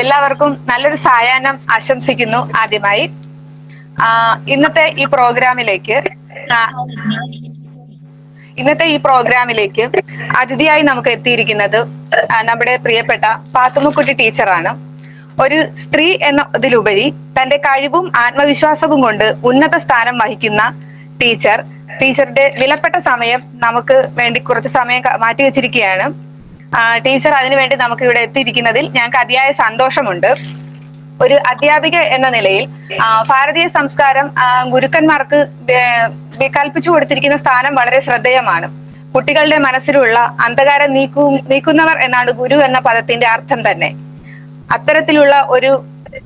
എല്ലാവർക്കും നല്ലൊരു സായാഹ്നം ആശംസിക്കുന്നു. ആദ്യമായി ഇന്നത്തെ ഈ പ്രോഗ്രാമിലേക്ക് അതിഥിയായി നമുക്ക് എത്തിയിരിക്കുന്നത് നമ്മുടെ പ്രിയപ്പെട്ട പാത്തുമ്മക്കുട്ടി ടീച്ചറാണ്. ഒരു സ്ത്രീ എന്നതിലുപരി തന്റെ കഴിവും ആത്മവിശ്വാസവും കൊണ്ട് ഉന്നത സ്ഥാനം വഹിക്കുന്ന ടീച്ചറുടെ വിലപ്പെട്ട സമയം നമുക്ക് വേണ്ടി കുറച്ച് സമയം മാറ്റിവെച്ചിരിക്കുകയാണ്. ടീച്ചർ അതിനുവേണ്ടി നമുക്ക് ഇവിടെ എത്തിയിരിക്കുന്നതിൽ ഞങ്ങൾക്ക് അതിയായ സന്തോഷമുണ്ട്. ഒരു അധ്യാപിക എന്ന നിലയിൽ ഭാരതീയ സംസ്കാരം ഗുരുക്കന്മാർക്ക് കൽപ്പിച്ചു കൊടുത്തിരിക്കുന്ന സ്ഥാനം വളരെ ശ്രദ്ധേയമാണ്. കുട്ടികളുടെ മനസ്സിലുള്ള അന്ധകാരം നീക്കുന്നവർ എന്നാണ് ഗുരു എന്ന പദത്തിന്റെ അർത്ഥം തന്നെ. അത്തരത്തിലുള്ള ഒരു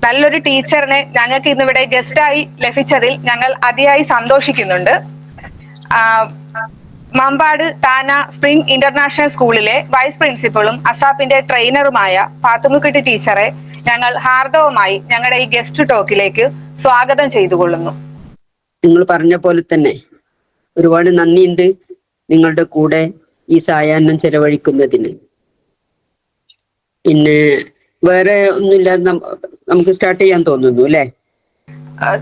നല്ലൊരു ടീച്ചറിനെ ഞങ്ങൾക്ക് ഇന്നിവിടെ ഗസ്റ്റായി ലഭിച്ചതിൽ ഞങ്ങൾ അതിയായി സന്തോഷിക്കുന്നുണ്ട്. മമ്പാട് താന സ്പ്രിംഗ് ഇന്റർനാഷണൽ സ്കൂളിലെ വൈസ് പ്രിൻസിപ്പളും അസാപ്പിന്റെ ട്രെയിനറുമായ പാത്തുമ്മക്കുട്ടി ടീച്ചറെ ഞങ്ങൾ ഹാർദവമായി ഞങ്ങളുടെ ഈ ഗസ്റ്റ് ടോക്കിലേക്ക് സ്വാഗതം ചെയ്തുകൊള്ളുന്നു. നിങ്ങൾ പറഞ്ഞ പോലെ തന്നെ ഒരുപാട് നന്ദിയുണ്ട് നിങ്ങളുടെ കൂടെ ഈ സായാഹ്നം ചെലവഴിക്കുന്നതിന്. പിന്നെ വേറെ ഒന്നുമില്ല, നമുക്ക് സ്റ്റാർട്ട് ചെയ്യാൻ തോന്നുന്നു അല്ലേ?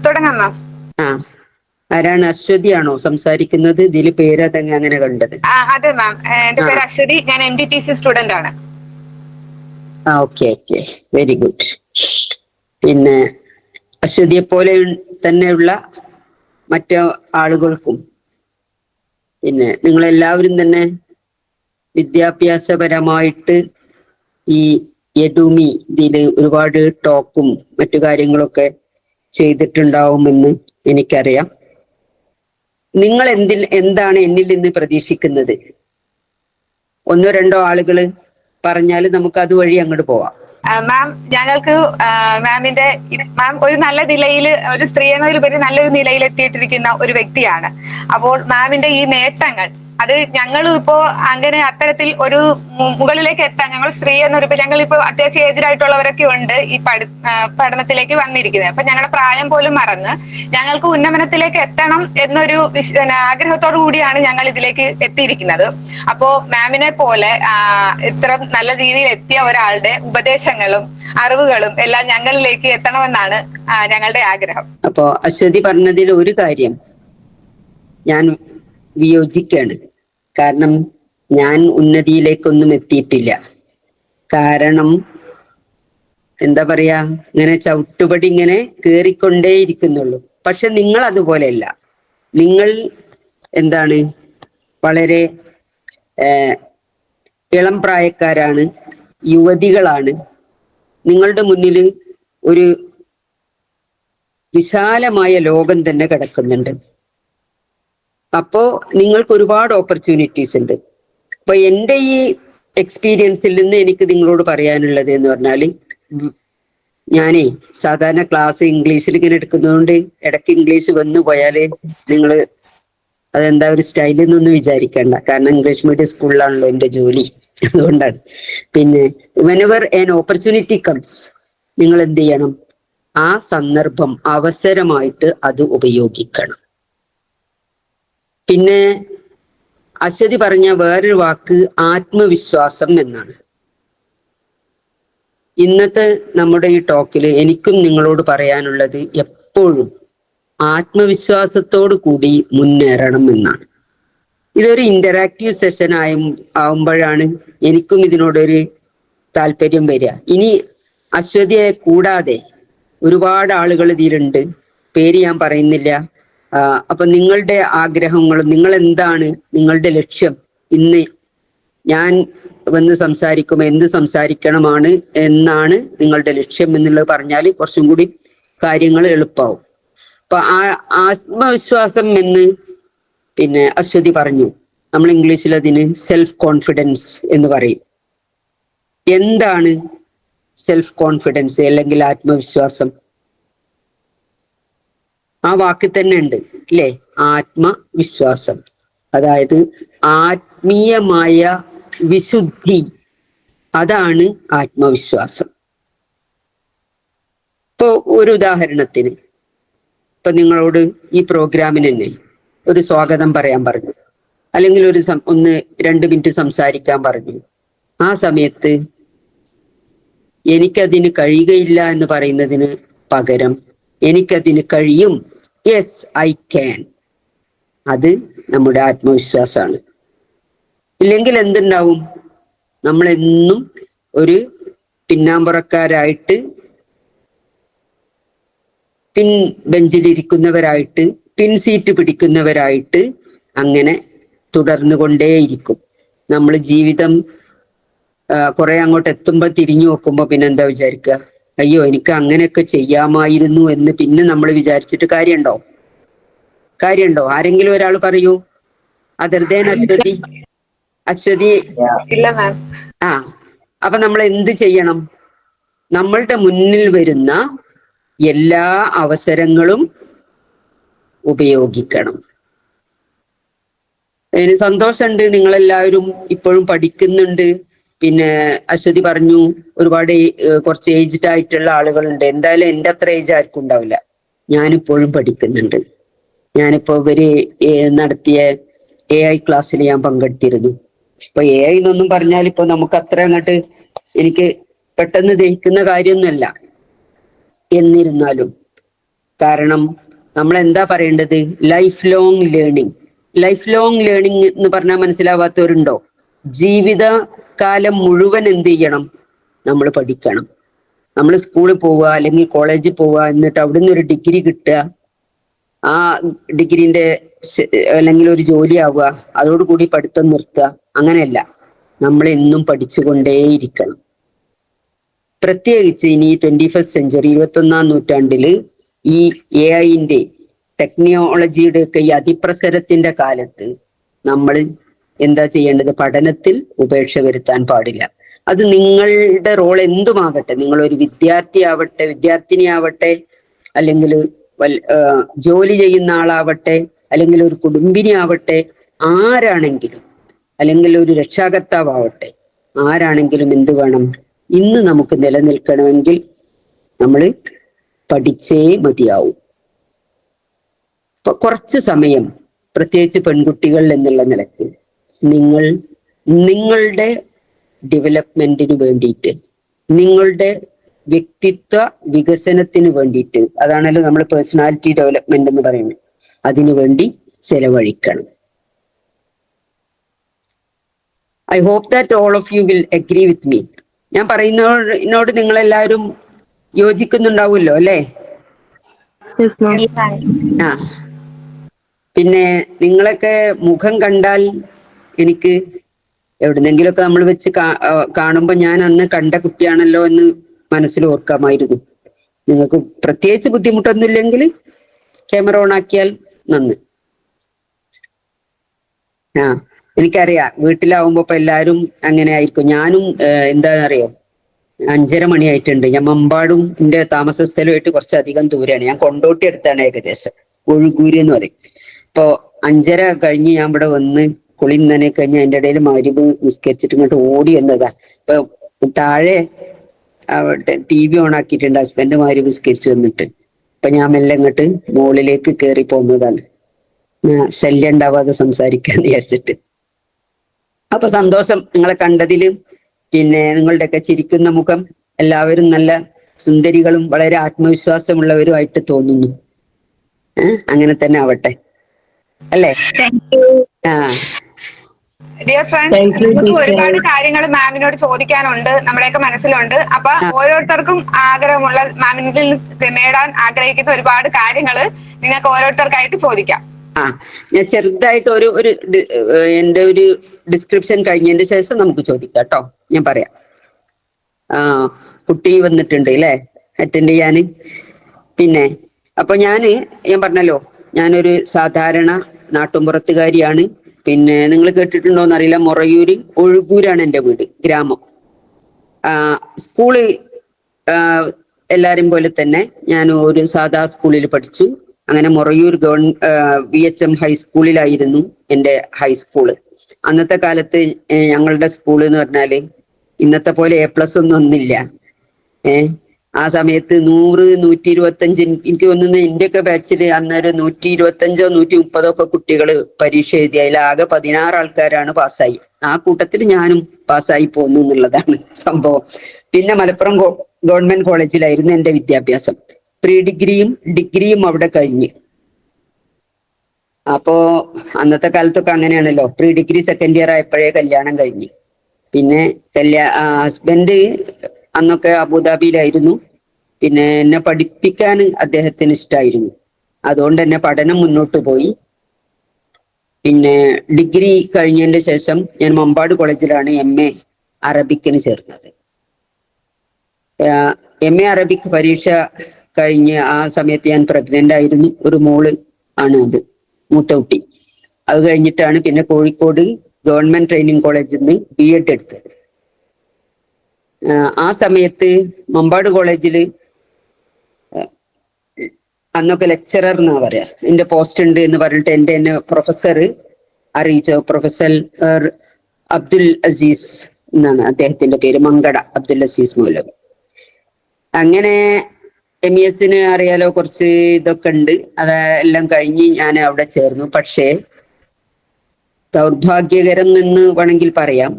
തുടങ്ങാം മാം. ആരാണ്? അശ്വതിയാണോ സംസാരിക്കുന്നത്? ഇതില് പേരതങ്ങ അങ്ങനെ കണ്ടത്? അതെ മാം, എന്റെ പേര് അശ്വതി. ഞാൻ MDTC സ്റ്റുഡന്റ് ആണ്. Okay, very good. പിന്നെ അശ്വതിയെ പോലെ തന്നെയുള്ള മറ്റു ആളുകൾക്കും പിന്നെ നിങ്ങളെല്ലാവരും തന്നെ വിദ്യാഭ്യാസപരമായിട്ട് ഈ യഡൂമി ഇതില് ഒരുപാട് ടോക്കും മറ്റു കാര്യങ്ങളൊക്കെ ചെയ്തിട്ടുണ്ടാവുമെന്ന് എനിക്കറിയാം. നിങ്ങൾ എന്താണ് എന്നിൽ നിന്ന് പ്രതീക്ഷിക്കുന്നത്? ഒന്നോ രണ്ടോ ആളുകൾ പറഞ്ഞാൽ നമുക്ക് അതുവഴി അങ്ങോട്ട് പോവാം. മാം, ഞങ്ങൾക്ക് മാം ഒരു നല്ല നിലയിൽ, ഒരു സ്ത്രീ എന്നതിലുപരി നല്ലൊരു നിലയിൽ എത്തിയിട്ടിരിക്കുന്ന ഒരു വ്യക്തിയാണ്. അപ്പോൾ മാമിന്റെ ഈ നേട്ടങ്ങൾ അത് ഞങ്ങളും ഇപ്പോ അങ്ങനെ അത്തരത്തിൽ ഒരു മുകളിലേക്ക് എത്താൻ, ഞങ്ങൾ സ്ത്രീ എന്നൊരു ഞങ്ങളിപ്പോ അത്യാവശ്യം ഏജിലായിട്ടുള്ളവരൊക്കെ ഉണ്ട് ഈ പഠനത്തിലേക്ക് വന്നിരിക്കുന്നത്. അപ്പൊ ഞങ്ങളുടെ പ്രായം പോലും മറന്ന് ഞങ്ങൾക്ക് ഉന്നമനത്തിലേക്ക് എത്തണം എന്നൊരു ആഗ്രഹത്തോടു കൂടിയാണ് ഞങ്ങൾ ഇതിലേക്ക് എത്തിയിരിക്കുന്നത്. അപ്പോ മാമിനെ പോലെ ഇത്ര നല്ല രീതിയിൽ എത്തിയ ഒരാളുടെ ഉപദേശങ്ങളും അറിവുകളും എല്ലാം ഞങ്ങളിലേക്ക് എത്തണമെന്നാണ് ഞങ്ങളുടെ ആഗ്രഹം. അപ്പോ അശ്വതി പറഞ്ഞതിൽ ഒരു കാര്യം ഞാൻ വിയോജിക്കാണ്. കാരണം ഞാൻ ഉന്നതിയിലേക്കൊന്നും എത്തിയിട്ടില്ല. കാരണം എന്താ പറയാ, ഇങ്ങനെ ചവിട്ടുപടി ഇങ്ങനെ കേറിക്കൊണ്ടേയിരിക്കുന്നുള്ളൂ. പക്ഷെ നിങ്ങൾ അതുപോലെയല്ല. നിങ്ങൾ എന്താണ്, വളരെ ഇളം പ്രായക്കാരാണ്, യുവതികളാണ്. നിങ്ങളുടെ മുന്നിൽ ഒരു വിശാലമായ ലോകം തന്നെ കിടക്കുന്നുണ്ട്. അപ്പോ നിങ്ങൾക്ക് ഒരുപാട് ഓപ്പർച്യൂണിറ്റീസ് ഉണ്ട്. അപ്പൊ എൻ്റെ ഈ എക്സ്പീരിയൻസിൽ നിന്ന് എനിക്ക് നിങ്ങളോട് പറയാനുള്ളത് എന്ന് പറഞ്ഞാല്, ഞാനേ സാധാരണ ക്ലാസ് ഇംഗ്ലീഷിൽ ഇങ്ങനെ എടുക്കുന്നതുകൊണ്ട് ഇടയ്ക്ക് ഇംഗ്ലീഷ് വന്നു പോയാല് നിങ്ങൾ അതെന്താ ഒരു സ്റ്റൈലിൽ നിന്നൊന്നും വിചാരിക്കണ്ട. കാരണം ഇംഗ്ലീഷ് മീഡിയം സ്കൂളിലാണല്ലോ എൻ്റെ ജോലി, അതുകൊണ്ടാണ്. പിന്നെ whenever an opportunity comes, നിങ്ങൾ എന്ത് ചെയ്യണം? ആ സന്ദർഭം അവസരമായിട്ട് അത് ഉപയോഗിക്കണം. പിന്നെ അശ്വതി പറഞ്ഞ വേറൊരു വാക്ക് ആത്മവിശ്വാസം എന്നാണ്. ഇന്നത്തെ നമ്മുടെ ഈ ടോക്കില് എനിക്കും നിങ്ങളോട് പറയാനുള്ളത് എപ്പോഴും ആത്മവിശ്വാസത്തോടു കൂടി മുന്നേറണം എന്നാണ്. ഇതൊരു ഇന്ററാക്റ്റീവ് സെഷൻ ആവുമ്പോഴാണ് എനിക്കും ഇതിനോടൊരു താല്പര്യം വരിക. ഇനി അശ്വതിയെ കൂടാതെ ഒരുപാട് ആളുകൾ ഇതിലുണ്ട്, പേര് ഞാൻ പറയുന്നില്ല. അപ്പൊ നിങ്ങളുടെ ആഗ്രഹങ്ങളും നിങ്ങൾ എന്താണ് നിങ്ങളുടെ ലക്ഷ്യം, ഇന്ന് ഞാൻ വന്ന് സംസാരിക്കുമ്പോൾ എന്ത് സംസാരിക്കണമാണ് എന്നാണ് നിങ്ങളുടെ ലക്ഷ്യം എന്നുള്ളത് പറഞ്ഞാൽ കുറച്ചും കൂടി കാര്യങ്ങൾ എളുപ്പമാവും. അപ്പൊ ആത്മവിശ്വാസം എന്ന് പിന്നെ അശ്വതി പറഞ്ഞു. നമ്മൾ ഇംഗ്ലീഷിൽ അതിന് സെൽഫ് കോൺഫിഡൻസ് എന്ന് പറയും. എന്താണ് സെൽഫ് കോൺഫിഡൻസ് അല്ലെങ്കിൽ ആത്മവിശ്വാസം? ആ വാക്കിൽ തന്നെ ഉണ്ട് അല്ലേ? ആത്മവിശ്വാസം, അതായത് ആത്മീയമായ വിശുദ്ധി, അതാണ് ആത്മവിശ്വാസം. ഇപ്പോ ഒരു ഉദാഹരണത്തിന്, ഇപ്പൊ നിങ്ങളോട് ഈ പ്രോഗ്രാമിന് തന്നെ ഒരു സ്വാഗതം പറയാൻ പറഞ്ഞു, അല്ലെങ്കിൽ ഒരു 1-2 മിനിറ്റ് സംസാരിക്കാൻ പറഞ്ഞു. ആ സമയത്ത് എനിക്കതിന് കഴിയുകയില്ല എന്ന് പറയുന്നതിന് പകരം എനിക്കതിന് കഴിയും, യെസ് ഐ ക്യാൻ, അത് നമ്മുടെ ആത്മവിശ്വാസമാണ്. ഇല്ലെങ്കിൽ എന്തുണ്ടാവും? നമ്മളെന്നും ഒരു പിന്നാമ്പുറക്കാരായിട്ട്, പിൻ ബെഞ്ചിലിരിക്കുന്നവരായിട്ട്, പിൻ സീറ്റ് പിടിക്കുന്നവരായിട്ട് അങ്ങനെ തുടർന്നുകൊണ്ടേയിരിക്കും. നമ്മൾ ജീവിതം കുറെ അങ്ങോട്ട് എത്തുമ്പോ തിരിഞ്ഞു നോക്കുമ്പോ പിന്നെ എന്താ വിചാരിക്കുക? അയ്യോ, എനിക്ക് അങ്ങനെയൊക്കെ ചെയ്യാമായിരുന്നു എന്ന് പിന്നെ നമ്മൾ വിചാരിച്ചിട്ട് കാര്യമുണ്ടോ? ആരെങ്കിലും ഒരാൾ പറയൂ. Other than Aswathi. ഇല്ല മാം. ആ, അപ്പൊ നമ്മൾ എന്ത് ചെയ്യണം? നമ്മളുടെ മുന്നിൽ വരുന്ന എല്ലാ അവസരങ്ങളും ഉപയോഗിക്കണം. അതിന് സന്തോഷമുണ്ട്, നിങ്ങളെല്ലാവരും ഇപ്പോഴും പഠിക്കുന്നുണ്ട്. പിന്നെ അശ്വതി പറഞ്ഞു ഒരുപാട് കുറച്ച് ഏജ്ഡ് ആയിട്ടുള്ള ആളുകളുണ്ട്. എന്തായാലും എൻ്റെ അത്ര ഏജ് ആർക്കും ഉണ്ടാവില്ല. ഞാനിപ്പോഴും പഠിക്കുന്നുണ്ട്. ഞാനിപ്പോ ഇവര് നടത്തിയ AI ക്ലാസ്സിൽ ഞാൻ പങ്കെടുത്തിരുന്നു. ഇപ്പൊ AI എന്നൊന്നും പറഞ്ഞാൽ ഇപ്പൊ നമുക്ക് അത്ര അങ്ങോട്ട് എനിക്ക് പെട്ടെന്ന് ദഹിക്കുന്ന കാര്യമൊന്നുമല്ല. എന്നിരുന്നാലും കാരണം നമ്മൾ എന്താ പറയേണ്ടത്? Life long learning. Life long learning എന്ന് പറഞ്ഞാൽ മനസ്സിലാവാത്തവരുണ്ടോ? ജീവിതകാലം മുഴുവൻ എന്ത് ചെയ്യണം? നമ്മൾ പഠിക്കണം. നമ്മൾ സ്കൂളിൽ പോവുക അല്ലെങ്കിൽ കോളേജിൽ പോവുക, എന്നിട്ട് അവിടുന്ന് ഒരു ഡിഗ്രി കിട്ടുക, ആ ഡിഗ്രീന്റെ അല്ലെങ്കിൽ ഒരു ജോലി ആവുക, അതോടുകൂടി പഠിത്തം നിർത്തുക, അങ്ങനെയല്ല. നമ്മൾ എന്നും പഠിച്ചുകൊണ്ടേയിരിക്കണം. പ്രത്യേകിച്ച് ഇനി 21st സെഞ്ചുറി, 21ാം നൂറ്റാണ്ടില് ഈ AI-ന്റെ ടെക്നോളജിയുടെ ഒക്കെ ഈ അതിപ്രസരത്തിന്റെ കാലത്ത് നമ്മൾ എന്താ ചെയ്യേണ്ടത്? പഠനത്തിൽ ഉപേക്ഷ വരുത്താൻ പാടില്ല. അത് നിങ്ങളുടെ റോൾ എന്തുമാകട്ടെ, നിങ്ങളൊരു വിദ്യാർത്ഥിനിയാവട്ടെ, അല്ലെങ്കിൽ ജോലി ചെയ്യുന്ന ആളാവട്ടെ, അല്ലെങ്കിൽ ഒരു കുടുംബിനി ആവട്ടെ, ആരാണെങ്കിലും, അല്ലെങ്കിൽ ഒരു രക്ഷാകർത്താവട്ടെ, ആരാണെങ്കിലും എന്ത് വേണം? ഇന്ന് നമുക്ക് നിലനിൽക്കണമെങ്കിൽ നമ്മൾ പഠിച്ചേ മതിയാവും. ഇപ്പൊ കുറച്ച് സമയം, പ്രത്യേകിച്ച് പെൺകുട്ടികൾ എന്നുള്ള നിലയ്ക്ക്, നിങ്ങളുടെ ഡെവലപ്മെന്റിന് വേണ്ടിയിട്ട്, നിങ്ങളുടെ വ്യക്തിത്വ വികസനത്തിന് വേണ്ടിയിട്ട്, അതാണല്ലോ നമ്മൾ പേഴ്സണാലിറ്റി ഡെവലപ്മെന്റ് എന്ന് പറയുന്നത്, അതിനു വേണ്ടി ചെലവഴിക്കണം. I hope that all of you will agree with me. ഞാൻ പറയുന്നതിനോട് നിങ്ങളെല്ലാവരും യോജിക്കുന്നുണ്ടാവുമല്ലോ അല്ലേ? ആ, പിന്നെ നിങ്ങളൊക്കെ മുഖം കണ്ടാൽ എനിക്ക് എവിടുന്നെങ്കിലുമൊക്കെ നമ്മൾ വെച്ച് കാണുമ്പോ ഞാൻ അന്ന് കണ്ട കുട്ടിയാണല്ലോ എന്ന് മനസ്സിൽ ഓർക്കാമായിരുന്നു. നിങ്ങൾക്ക് പ്രത്യേകിച്ച് ബുദ്ധിമുട്ടൊന്നുമില്ലെങ്കിൽ ക്യാമറ ഓൺ ആക്കിയാൽ നന്ന്. ആ, എനിക്കറിയാം വീട്ടിലാവുമ്പോ ഇപ്പൊ എല്ലാരും അങ്ങനെ ആയിരിക്കും. ഞാനും എന്താണെന്നറിയോ, 5:30 മണിയായിട്ടുണ്ട്. ഞാൻ മമ്പാടും എന്റെ താമസ സ്ഥലമായിട്ട് കുറച്ചധികം ദൂരെയാണ്. ഞാൻ കൊണ്ടോട്ടി അടുത്താണ്, ഏകദേശം ഒഴുകൂര് എന്ന് പറയും. ഇപ്പൊ 5:30 കഴിഞ്ഞ് ഞാൻ ഇവിടെ വന്ന് കുളി നനെ കഴിഞ്ഞ് അതിന്റെ ഇടയിൽ മഗ്‌രിബ് നിസ്കരിച്ചിട്ട് ഇങ്ങോട്ട് ഓടി വന്നതാ. ഇപ്പൊ താഴെ അവിടെ TV ഓൺ ആക്കിയിട്ടുണ്ട്, ഹസ്ബൻഡ് മഗ്‌രിബ് നിസ്കരിച്ചു വന്നിട്ട്. ഇപ്പൊ ഞാൻ മെല്ലെ ഇങ്ങോട്ട് മുകളിലേക്ക് കയറി പോകുന്നതാണ്, ശല്യം ഉണ്ടാവാതെ സംസാരിക്കാന്ന് വിചാരിച്ചിട്ട്. അപ്പൊ സന്തോഷം നിങ്ങളെ കണ്ടതിലും. പിന്നെ നിങ്ങളുടെയൊക്കെ ചിരിക്കുന്ന മുഖം, എല്ലാവരും നല്ല സുന്ദരികളും വളരെ ആത്മവിശ്വാസമുള്ളവരുമായിട്ട് തോന്നുന്നു. അങ്ങനെ തന്നെ ആവട്ടെ, അല്ലേ? ആ, ഡിയർ ഫ്രണ്ട്സ്, നമുക്ക് ഒരുപാട് കാര്യങ്ങൾ മാമിനോട് ചോദിക്കാനുണ്ട്, നമ്മുടെയൊക്കെ മനസ്സിലുണ്ട്. അപ്പൊ ഓരോരുത്തർക്കും ആഗ്രഹമുള്ള, മാമിനിൽ നേടാൻ ആഗ്രഹിക്കുന്ന ഒരുപാട് കാര്യങ്ങൾ നിങ്ങൾക്ക് ഓരോരുത്തർക്കായിട്ട് ചോദിക്കാം. ആ, ഞാൻ ചെറുതായിട്ട് ഒരു എന്റെ ഒരു ഡിസ്ക്രിപ്ഷൻ കഴിഞ്ഞതിന് ശേഷം നമുക്ക് ചോദിക്കാം കേട്ടോ. ഞാൻ പറയാം. കുട്ടി വന്നിട്ടുണ്ട് അല്ലേ അറ്റൻഡ് ചെയ്യാന്. പിന്നെ അപ്പൊ ഞാൻ പറഞ്ഞല്ലോ, ഞാനൊരു സാധാരണ നാട്ടുമ്പുറത്തുകാരിയാണ്. പിന്നെ നിങ്ങൾ കേട്ടിട്ടുണ്ടോന്ന് അറിയില്ല, മൊറയൂര് ഒഴുകൂരാണ് എൻ്റെ വീട്, ഗ്രാമം. സ്കൂള് എല്ലാരും പോലെ തന്നെ ഞാൻ ഒരു സാധാ സ്കൂളിൽ പഠിച്ചു. അങ്ങനെ മൊറയൂർ VHM ഹൈസ്കൂളിലായിരുന്നു എൻ്റെ ഹൈസ്കൂള്. അന്നത്തെ കാലത്ത് ഞങ്ങളുടെ സ്കൂള് എന്ന് പറഞ്ഞാല് ഇന്നത്തെ പോലെ A+ ഒന്നും ഒന്നില്ല. ആ സമയത്ത് 100, 125, എനിക്ക് തോന്നുന്നു ഇന്ത്യയൊക്കെ ബാച്ചില് അന്നേരം 125, 130 ഒക്കെ കുട്ടികൾ പരീക്ഷ എഴുതി. അതിലാകെ 16 ആൾക്കാരാണ് പാസ്സായി. ആ കൂട്ടത്തിൽ ഞാനും പാസ്സായി പോന്നു എന്നുള്ളതാണ് സംഭവം. പിന്നെ മലപ്പുറം ഗവൺമെന്റ് കോളേജിലായിരുന്നു എന്റെ വിദ്യാഭ്യാസം. പ്രീ ഡിഗ്രിയും ഡിഗ്രിയും അവിടെ കഴിഞ്ഞ്. അപ്പോ അന്നത്തെ കാലത്തൊക്കെ അങ്ങനെയാണല്ലോ, പ്രീ ഡിഗ്രി സെക്കൻഡ് ഇയർ ആയപ്പോഴേ കല്യാണം കഴിഞ്ഞ്. പിന്നെ ഹസ്ബൻഡ് അന്നൊക്കെ അബുദാബിയിലായിരുന്നു. പിന്നെ എന്നെ പഠിപ്പിക്കാൻ അദ്ദേഹത്തിന് ഇഷ്ടമായിരുന്നു. അതുകൊണ്ട് തന്നെ പഠനം മുന്നോട്ട് പോയി. പിന്നെ ഡിഗ്രി കഴിഞ്ഞതിന്റെ ശേഷം ഞാൻ മമ്പാട് കോളേജിലാണ് MA അറബിക്കിന് ചേർന്നത്. MA അറബിക് പരീക്ഷ കഴിഞ്ഞ് ആ സമയത്ത് ഞാൻ പ്രഗ്നന്റ് ആയിരുന്നു. ഒരു മോള് ആണ് അത്, മൂത്ത കുട്ടി. അത് കഴിഞ്ഞിട്ടാണ് പിന്നെ കോഴിക്കോട് ഗവൺമെന്റ് ട്രെയിനിങ് കോളേജിൽ നിന്ന് B.Ed എടുത്തത്. ആ സമയത്ത് മമ്പാട് കോളേജില് അന്നൊക്കെ ലെക്ചറർ എന്നാ പറയാ, എന്റെ പോസ്റ്റ് ഉണ്ട് എന്ന് പറഞ്ഞിട്ട് എന്നെ പ്രൊഫസർ അറിയിച്ചു. പ്രൊഫസർ അബ്ദുൽ അസീസ് എന്നാണ് അദ്ദേഹത്തിന്റെ പേര്, മങ്കട അബ്ദുൽ അസീസ് മൗലവി. അങ്ങനെ MES അറിയാലോ, കുറച്ച് ഇതൊക്കെ ഉണ്ട്. അതെല്ലാം കഴിഞ്ഞ് ഞാൻ അവിടെ ചേർന്നു. പക്ഷേ ദൗർഭാഗ്യകരം എന്ന് വേണമെങ്കിൽ പറയാം,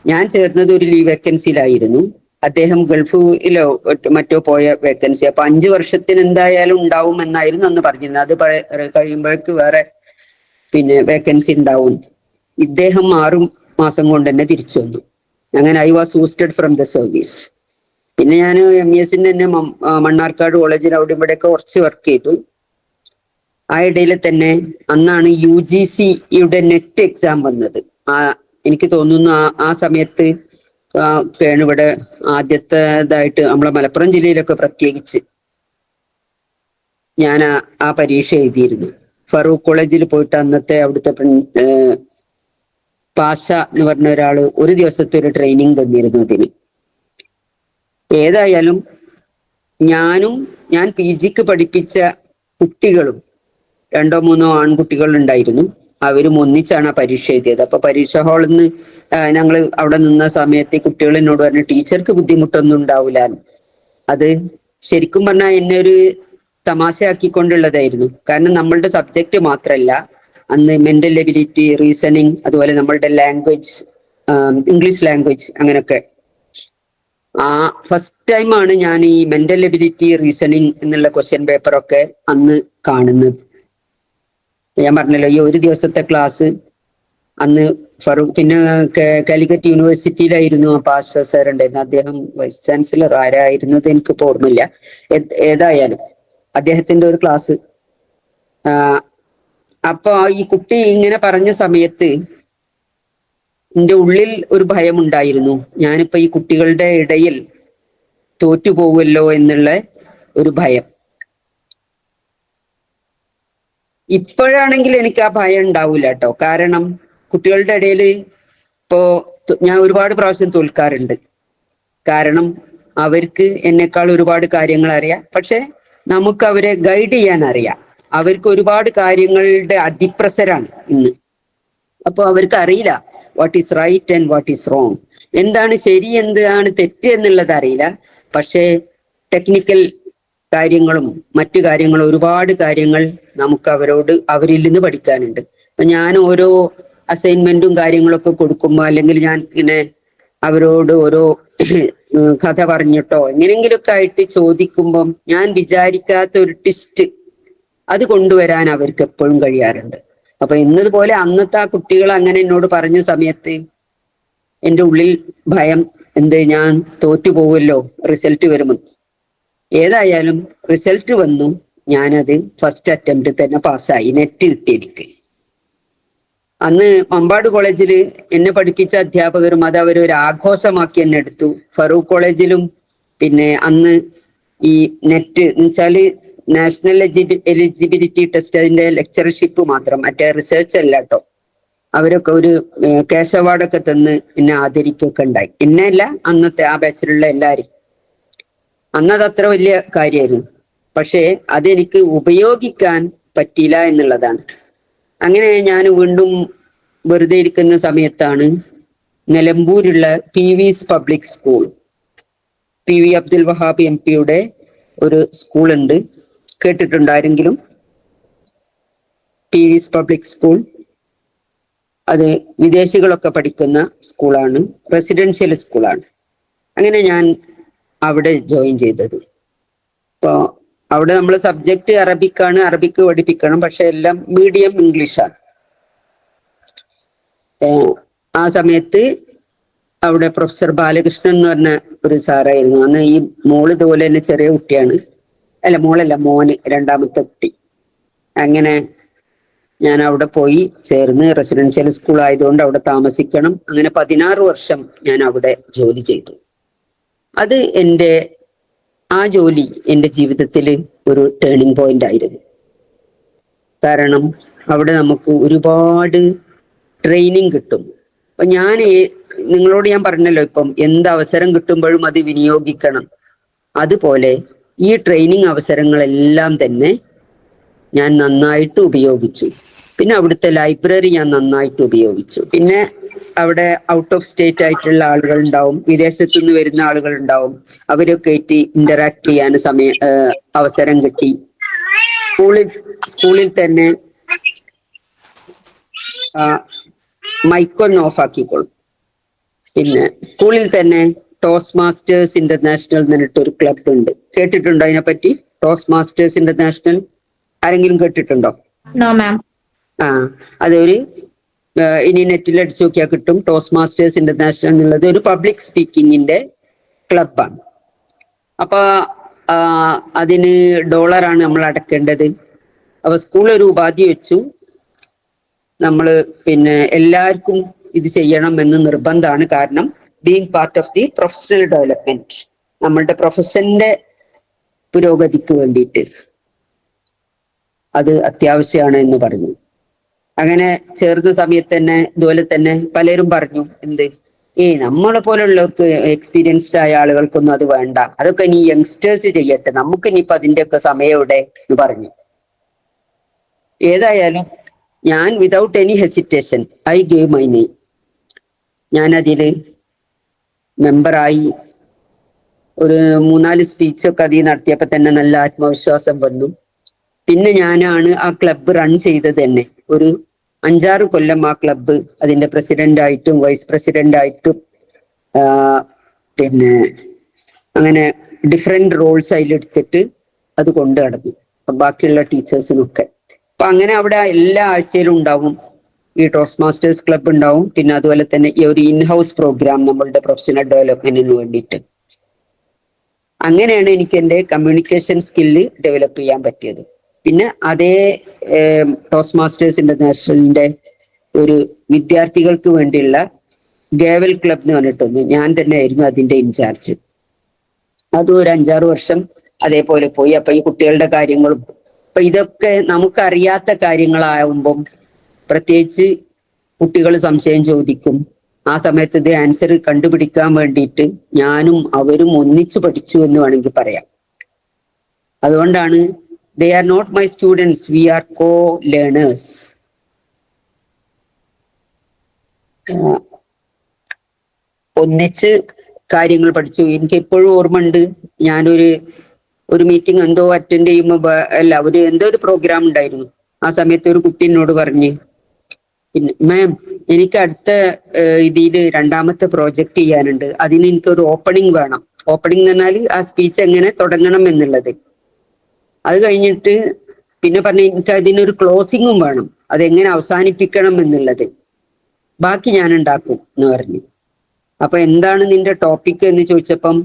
ഞാൻ ചേർന്നത് ഒരു ലീവ് വേക്കൻസിയിലായിരുന്നു. അദ്ദേഹം ഗൾഫിലോ മറ്റോ പോയ വേക്കൻസി. അപ്പൊ 5 വർഷത്തിന് എന്തായാലും ഉണ്ടാവും എന്നായിരുന്നു അന്ന് പറഞ്ഞിരുന്നത്. അത് കഴിയുമ്പോഴേക്ക് വേറെ പിന്നെ വേക്കൻസി ഉണ്ടാവും. ഇദ്ദേഹം 6 മാസം കൊണ്ട് തന്നെ തിരിച്ചു വന്നു. അങ്ങനെ I was ousted from the service. പിന്നെ ഞാൻ MES തന്നെ മണ്ണാർക്കാട് കോളേജിൽ അവിടെ ഇവിടെയൊക്കെ കുറച്ച് വർക്ക് ചെയ്തു. ആ ഇടയിൽ തന്നെ അന്നാണ് UGCയുടെ നെറ്റ് എക്സാം വന്നത്. എനിക്ക് തോന്നുന്നു ആ സമയത്ത് ഒക്കെയാണ് ഇവിടെ ആദ്യത്തേതായിട്ട് നമ്മളെ മലപ്പുറം ജില്ലയിലൊക്കെ പ്രത്യേകിച്ച് ഞാൻ ആ പരീക്ഷ എഴുതിയിരുന്നു. ഫറൂഖ് കോളേജിൽ പോയിട്ട് അന്നത്തെ അവിടുത്തെ പാഷ എന്ന് പറഞ്ഞ ഒരാള് ഒരു ദിവസത്തെ ഒരു ട്രെയിനിങ് തന്നിരുന്നു അതിന്. ഏതായാലും ഞാൻ PGക്ക് പഠിപ്പിച്ച കുട്ടികളും 2 or 3 ആൺകുട്ടികൾ ഉണ്ടായിരുന്നു. അവരും ഒന്നിച്ചാണ് ആ പരീക്ഷ എഴുതിയത്. അപ്പൊ പരീക്ഷ ഹാളിൽ നിന്ന് ഞങ്ങൾ അവിടെ നിന്ന സമയത്ത് കുട്ടികൾ എന്നോട് പറഞ്ഞു, ടീച്ചർക്ക് ബുദ്ധിമുട്ടൊന്നും ഉണ്ടാവില്ല. അത് ശരിക്കും പറഞ്ഞാൽ എന്നെ ഒരു തമാശയാക്കിക്കൊണ്ടുള്ളതായിരുന്നു. കാരണം നമ്മളുടെ സബ്ജക്റ്റ് മാത്രമല്ല, അന്ന് മെന്റൽ എബിലിറ്റി, റീസണിങ്, അതുപോലെ നമ്മളുടെ ലാംഗ്വേജ്, ഇംഗ്ലീഷ് ലാംഗ്വേജ്, അങ്ങനെയൊക്കെ. ഫസ്റ്റ് ടൈമാണ് ഞാൻ ഈ മെന്റൽ എബിലിറ്റി, റീസണിങ് എന്നുള്ള ക്വസ്റ്റ്യൻ പേപ്പറൊക്കെ അന്ന് കാണുന്നത്. ഞാൻ പറഞ്ഞല്ലോ, ഈ ഒരു ദിവസത്തെ ക്ലാസ് അന്ന് ഫറൂഖ്, പിന്നെ കാലിക്കറ്റ് യൂണിവേഴ്സിറ്റിയിലായിരുന്നു ആ പാഷ സാർ ഉണ്ടായിരുന്നു. അദ്ദേഹം വൈസ് ചാൻസലർ ആരായിരുന്നത് എനിക്കിപ്പോ ഓർമ്മയില്ല. ഏതായാലും അദ്ദേഹത്തിന്റെ ഒരു ക്ലാസ്. അപ്പൊ ഈ കുട്ടി ഇങ്ങനെ പറഞ്ഞ സമയത്ത് എന്റെ ഉള്ളിൽ ഒരു ഭയം ഉണ്ടായിരുന്നു. ഞാനിപ്പോ ഈ കുട്ടികളുടെ ഇടയിൽ തോറ്റുപോകുമല്ലോ എന്നുള്ള ഒരു ഭയം. ഇപ്പോഴാണെങ്കിൽ എനിക്ക് ആ ഭയം ഉണ്ടാവില്ല കേട്ടോ. കാരണം കുട്ടികളുടെ ഇടയിൽ ഇപ്പോ ഞാൻ ഒരുപാട് പ്രാവശ്യം തോൽക്കാറുണ്ട്. കാരണം അവർക്ക് എന്നെക്കാൾ ഒരുപാട് കാര്യങ്ങൾ അറിയാം. പക്ഷെ നമുക്ക് അവരെ ഗൈഡ് ചെയ്യാൻ അറിയാം. അവർക്ക് ഒരുപാട് കാര്യങ്ങളുടെ അതിപ്രസരാണ് ഇന്ന്. അപ്പൊ അവർക്ക് അറിയില്ല what is right and what is wrong, എന്താണ് ശരി എന്താണ് തെറ്റ് എന്നുള്ളത് അറിയില്ല. പക്ഷേ ടെക്നിക്കൽ കാര്യങ്ങളും മറ്റു കാര്യങ്ങളും ഒരുപാട് കാര്യങ്ങൾ നമുക്ക് അവരിൽ നിന്ന് പഠിക്കാനുണ്ട്. അപ്പൊ ഞാൻ ഓരോ അസൈൻമെന്റും കാര്യങ്ങളൊക്കെ കൊടുക്കുമ്പോൾ, അല്ലെങ്കിൽ ഞാൻ ഇങ്ങനെ അവരോട് ഓരോ കഥ പറഞ്ഞിട്ടോ എങ്ങനെയെങ്കിലുമൊക്കെ ആയിട്ട് ചോദിക്കുമ്പം ഞാൻ വിചാരിക്കാത്ത ഒരു ട്വിസ്റ്റ് അത് കൊണ്ടുവരാൻ അവർക്ക് എപ്പോഴും കഴിയാറുണ്ട്. അപ്പൊ ഇന്നതുപോലെ അന്നത്തെ ആ കുട്ടികൾ അങ്ങനെ എന്നോട് പറഞ്ഞ സമയത്ത് എൻ്റെ ഉള്ളിൽ ഭയം, ഞാൻ തോറ്റുപോകുമല്ലോ റിസൾട്ട് വരുമ്പോൾ. ഏതായാലും റിസൾട്ട് വന്നു. ഞാനത് ഫസ്റ്റ് അറ്റംപ്റ്റ് തന്നെ പാസ്സായി. നെറ്റ് കിട്ടി എനിക്ക്. അന്ന് മമ്പാട് കോളേജിൽ എന്നെ പഠിപ്പിച്ച അധ്യാപകരും അത് അവരൊരു ആഘോഷമാക്കി എന്നെ എടുത്തു. ഫറൂഖ് കോളേജിലും പിന്നെ അന്ന് ഈ നെറ്റ് എന്ന് വെച്ചാല് നാഷണൽ എലിജിബിലിറ്റി ടെസ്റ്റ്, അതിന്റെ ലെക്ചർഷിപ്പ് മാത്രം, മറ്റേ റിസർച്ച് അല്ല കേട്ടോ. അവരൊക്കെ ഒരു ക്യാഷ് അവാർഡൊക്കെ തന്ന് എന്നെ ആദരിക്കൊക്കെ ഉണ്ടായി. എന്നെയല്ല, അന്നത്തെ ആ ബാച്ചിലുള്ള എല്ലാവരും. അന്നത് അത്ര വലിയ കാര്യമായിരുന്നു. പക്ഷേ അതെനിക്ക് ഉപയോഗിക്കാൻ പറ്റിയില്ല എന്നുള്ളതാണ്. അങ്ങനെ ഞാൻ വീണ്ടും വെറുതെ ഇരിക്കുന്ന സമയത്താണ് നിലമ്പൂരുള്ള PV's public school, PV Abdul Wahab MP ഒരു സ്കൂളുണ്ട്, കേട്ടിട്ടുണ്ടാരെങ്കിലും? PV's public school. അത് വിദേശികളൊക്കെ പഠിക്കുന്ന സ്കൂളാണ്, റെസിഡൻഷ്യൽ സ്കൂളാണ്. അങ്ങനെ ഞാൻ അവിടെ ജോയിൻ ചെയ്തത്. അപ്പോൾ അവിടെ നമ്മൾ സബ്ജക്റ്റ് അറബിക്കാണ്, അറബിക്ക് പഠിപ്പിക്കണം, പക്ഷെ എല്ലാം മീഡിയം ഇംഗ്ലീഷാണ്. ആ സമയത്ത് അവിടെ പ്രൊഫസർ ബാലകൃഷ്ണൻ എന്ന് പറഞ്ഞ ഒരു സാറായിരുന്നു. അന്ന് ഈ മോള് ഇതുപോലെ തന്നെ ചെറിയ കുട്ടിയാണ്, അല്ല മോളല്ല മോന്, രണ്ടാമത്തെ കുട്ടി. അങ്ങനെ ഞാൻ അവിടെ പോയി ചേർന്ന്. റെസിഡൻഷ്യൽ സ്കൂൾ ആയതുകൊണ്ട് അവിടെ താമസിക്കണം. അങ്ങനെ 16 വർഷം ഞാൻ അവിടെ ജോലി ചെയ്തു. അത് ആ ജോലി എൻ്റെ ജീവിതത്തിൽ ഒരു ടേണിംഗ് പോയിന്റ് ആയിരുന്നു. കാരണം അവിടെ നമുക്ക് ഒരുപാട് ട്രെയിനിങ് കിട്ടും. അപ്പൊ നിങ്ങളോട് ഞാൻ പറഞ്ഞല്ലോ, ഇപ്പം എന്ത് അവസരം കിട്ടുമ്പോഴും അത് വിനിയോഗിക്കണം. അതുപോലെ ഈ ട്രെയിനിങ് അവസരങ്ങളെല്ലാം തന്നെ ഞാൻ നന്നായിട്ട് ഉപയോഗിച്ചു. പിന്നെ അവിടുത്തെ ലൈബ്രറി ഞാൻ നന്നായിട്ട് ഉപയോഗിച്ചു. പിന്നെ അവിടെ ഔട്ട് ഓഫ് സ്റ്റേറ്റ് ആയിട്ടുള്ള ആളുകൾ ഉണ്ടാവും, വിദേശത്തു നിന്ന് വരുന്ന ആളുകൾ ഉണ്ടാവും. അവരൊക്കെ ആയിട്ട് ഇന്ററാക്ട് ചെയ്യാൻ അവസരം കിട്ടി. സ്കൂളിൽ തന്നെ മൈക്കൊന്ന് ഓഫ് ആക്കിക്കോളും. പിന്നെ സ്കൂളിൽ തന്നെ ടോസ്റ്റ് മാസ്റ്റേഴ്സ് ഇന്റർനാഷണൽ എന്ന് പറഞ്ഞിട്ടൊരു ക്ലബ് ഉണ്ട്. കേട്ടിട്ടുണ്ടോ അതിനെപ്പറ്റി? ടോസ്റ്റ് മാസ്റ്റേഴ്സ് ഇന്റർനാഷണൽ ആരെങ്കിലും കേട്ടിട്ടുണ്ടോ? അതൊരു ഇനി നെറ്റിൽ അടിച്ചു നോക്കിയാൽ കിട്ടും. ടോസ്റ്റ് മാസ്റ്റേഴ്സ് ഇന്റർനാഷണൽ എന്നുള്ളത് ഒരു പബ്ലിക് സ്പീക്കിങ്ങിന്റെ ക്ലബാണ്. അപ്പൊ അതിന് ഡോളറാണ് നമ്മൾ അടക്കേണ്ടത്. അപ്പൊ സ്കൂൾ ഒരു ഉപാധി വെച്ചു, നമ്മള് പിന്നെ എല്ലാവർക്കും ഇത് ചെയ്യണം എന്ന് നിർബന്ധമാണ്. കാരണം being part of the professional development, നമ്മളുടെ പ്രൊഫഷന്റെ പുരോഗതിക്ക് വേണ്ടിയിട്ട് അത് അത്യാവശ്യമാണ് എന്ന് പറഞ്ഞു. അങ്ങനെ ചേർന്ന സമയത്ത് തന്നെ ഇതുപോലെ തന്നെ പലരും പറഞ്ഞു, നമ്മളെ പോലുള്ളവർക്ക്, എക്സ്പീരിയൻസ്ഡ് ആയ ആളുകൾക്കൊന്നും അത് വേണ്ട, അതൊക്കെ ഇനി യങ്സ്റ്റേഴ്സ് ചെയ്യട്ടെ, നമുക്ക് ഇനിയിപ്പോ അതിന്റെയൊക്കെ സമയം എവിടെ എന്ന് പറഞ്ഞു. ഏതായാലും ഞാൻ without any hesitation I gave my name. ഞാൻ അതില് മെമ്പറായി. ഒരു 3-4 സ്പീച്ചൊക്കെ അതിൽ നടത്തിയപ്പോ തന്നെ നല്ല ആത്മവിശ്വാസം വന്നു. പിന്നെ ഞാനാണ് ആ ക്ലബ്ബ് റൺ ചെയ്തത് തന്നെ. ഒരു 5-6 കൊല്ലം ആ ക്ലബ്ബ് അതിന്റെ പ്രസിഡന്റായിട്ടും വൈസ് പ്രസിഡന്റായിട്ടും പിന്നെ അങ്ങനെ ഡിഫറെന്റ് റോൾസ് അതിലെടുത്തിട്ട് അത് കൊണ്ടു നടന്നു ബാക്കിയുള്ള ടീച്ചേഴ്സിനൊക്കെ. അപ്പൊ അങ്ങനെ അവിടെ എല്ലാ ആഴ്ചയിലും ഉണ്ടാവും ഈ ടോസ്റ്റ് മാസ്റ്റേഴ്സ് ക്ലബ്ബ് ഉണ്ടാവും. പിന്നെ അതുപോലെ തന്നെ ഈ ഒരു ഇൻഹൗസ് പ്രോഗ്രാം നമ്മളുടെ പ്രൊഫഷണൽ ഡെവലപ്മെന്റിന് വേണ്ടിയിട്ട്. അങ്ങനെയാണ് എനിക്ക് എൻ്റെ കമ്മ്യൂണിക്കേഷൻ സ്കില്ല് ഡെവലപ്പ് ചെയ്യാൻ പറ്റിയത്. പിന്നെ അതേ ടോസ്റ്റ് മാസ്റ്റേഴ്സ് ഇന്റർനാഷണലിന്റെ ഒരു വിദ്യാർത്ഥികൾക്ക് വേണ്ടിയുള്ള ഗേവൽ ക്ലബ് എന്ന് പറഞ്ഞിട്ടൊന്ന്, ഞാൻ തന്നെ ആയിരുന്നു അതിന്റെ ഇൻചാർജ്. അതും ഒരു 5-6 വർഷം അതേപോലെ പോയി. അപ്പൊ ഈ കുട്ടികളുടെ കാര്യങ്ങളും, അപ്പൊ ഇതൊക്കെ നമുക്കറിയാത്ത കാര്യങ്ങളാവുമ്പം പ്രത്യേകിച്ച് കുട്ടികൾ സംശയം ചോദിക്കും. ആ സമയത്ത് ഇത് ആൻസർ കണ്ടുപിടിക്കാൻ വേണ്ടിയിട്ട് ഞാനും അവരും ഒന്നിച്ചു പഠിച്ചു എന്ന് വേണമെങ്കിൽ പറയാം. അതുകൊണ്ടാണ് they are not my students, we are co-learners. ഒന്നിച്ച് കാര്യങ്ങൾ പഠിച്ചു. എനിക്ക് എപ്പോഴും ഓർമ്മയുണ്ട്, ഞാനൊരു മീറ്റിംഗ് എന്തോ അറ്റൻഡ് ചെയ്യുമ്പോൾ എന്തോ ഒരു പ്രോഗ്രാം ഉണ്ടായിരുന്നു. ആ സമയത്ത് ഒരു കുട്ടി എന്നോട് പറഞ്ഞ്, പിന്നെ മാം എനിക്ക് അടുത്ത ഇതിൽ 2ാമത്തെ പ്രോജക്റ്റ് ചെയ്യാനുണ്ട്, അതിന് എനിക്കൊരു ഓപ്പണിംഗ് വേണം. ഓപ്പണിംഗ് എന്ന് പറഞ്ഞാൽ ആ സ്പീച്ച് എങ്ങനെ തുടങ്ങണം എന്നുള്ളത്. അത് കഴിഞ്ഞിട്ട് പിന്നെ പറഞ്ഞു എനിക്ക് അതിനൊരു ക്ലോസിങ്ങും വേണം, അതെങ്ങനെ അവസാനിപ്പിക്കണം എന്നുള്ളത്. ബാക്കി ഞാൻ ഉണ്ടാക്കും എന്ന് പറഞ്ഞു. അപ്പൊ എന്താണ് നിന്റെ ടോപ്പിക് എന്ന് ചോദിച്ചപ്പം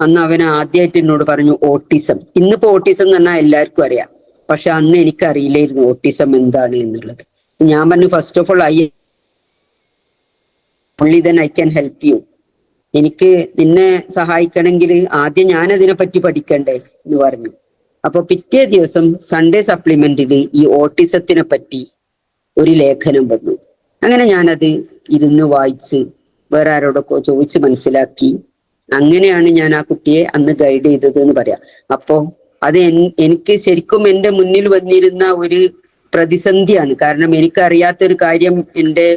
അന്ന് അവൻ ആദ്യമായിട്ട് എന്നോട് പറഞ്ഞു ഓട്ടിസം. ഇന്നിപ്പോ ഓട്ടിസം എന്ന് പറഞ്ഞാൽ എല്ലാവർക്കും അറിയാം, പക്ഷെ അന്ന് എനിക്ക് അറിയില്ലായിരുന്നു ഓട്ടിസം എന്താണ് എന്നുള്ളത്. ഞാൻ പറഞ്ഞു first of all only then I can help you. എനിക്ക് നിന്നെ സഹായിക്കണമെങ്കിൽ ആദ്യം ഞാൻ അതിനെ പറ്റി പഠിക്കണ്ടേ എന്ന് പറഞ്ഞു. അപ്പൊ പിറ്റേ ദിവസം സൺഡേ സപ്ലിമെന്റിൽ ഈ ഓട്ടിസത്തിനെ പറ്റി ഒരു ലേഖനം വന്നു. അങ്ങനെ ഞാനത് ഇരുന്ന് വായിച്ച് വേറെ ആരോടൊക്കെ ചോദിച്ച് മനസ്സിലാക്കി. അങ്ങനെയാണ് ഞാൻ ആ കുട്ടിയെ അന്ന് ഗൈഡ് ചെയ്തത് എന്ന് പറയാം. അപ്പോ അത് എനിക്ക് ശരിക്കും എൻ്റെ മുന്നിൽ വന്നിരുന്ന ഒരു പ്രതിസന്ധിയാണ്. കാരണം എനിക്കറിയാത്തൊരു കാര്യം എൻ്റെ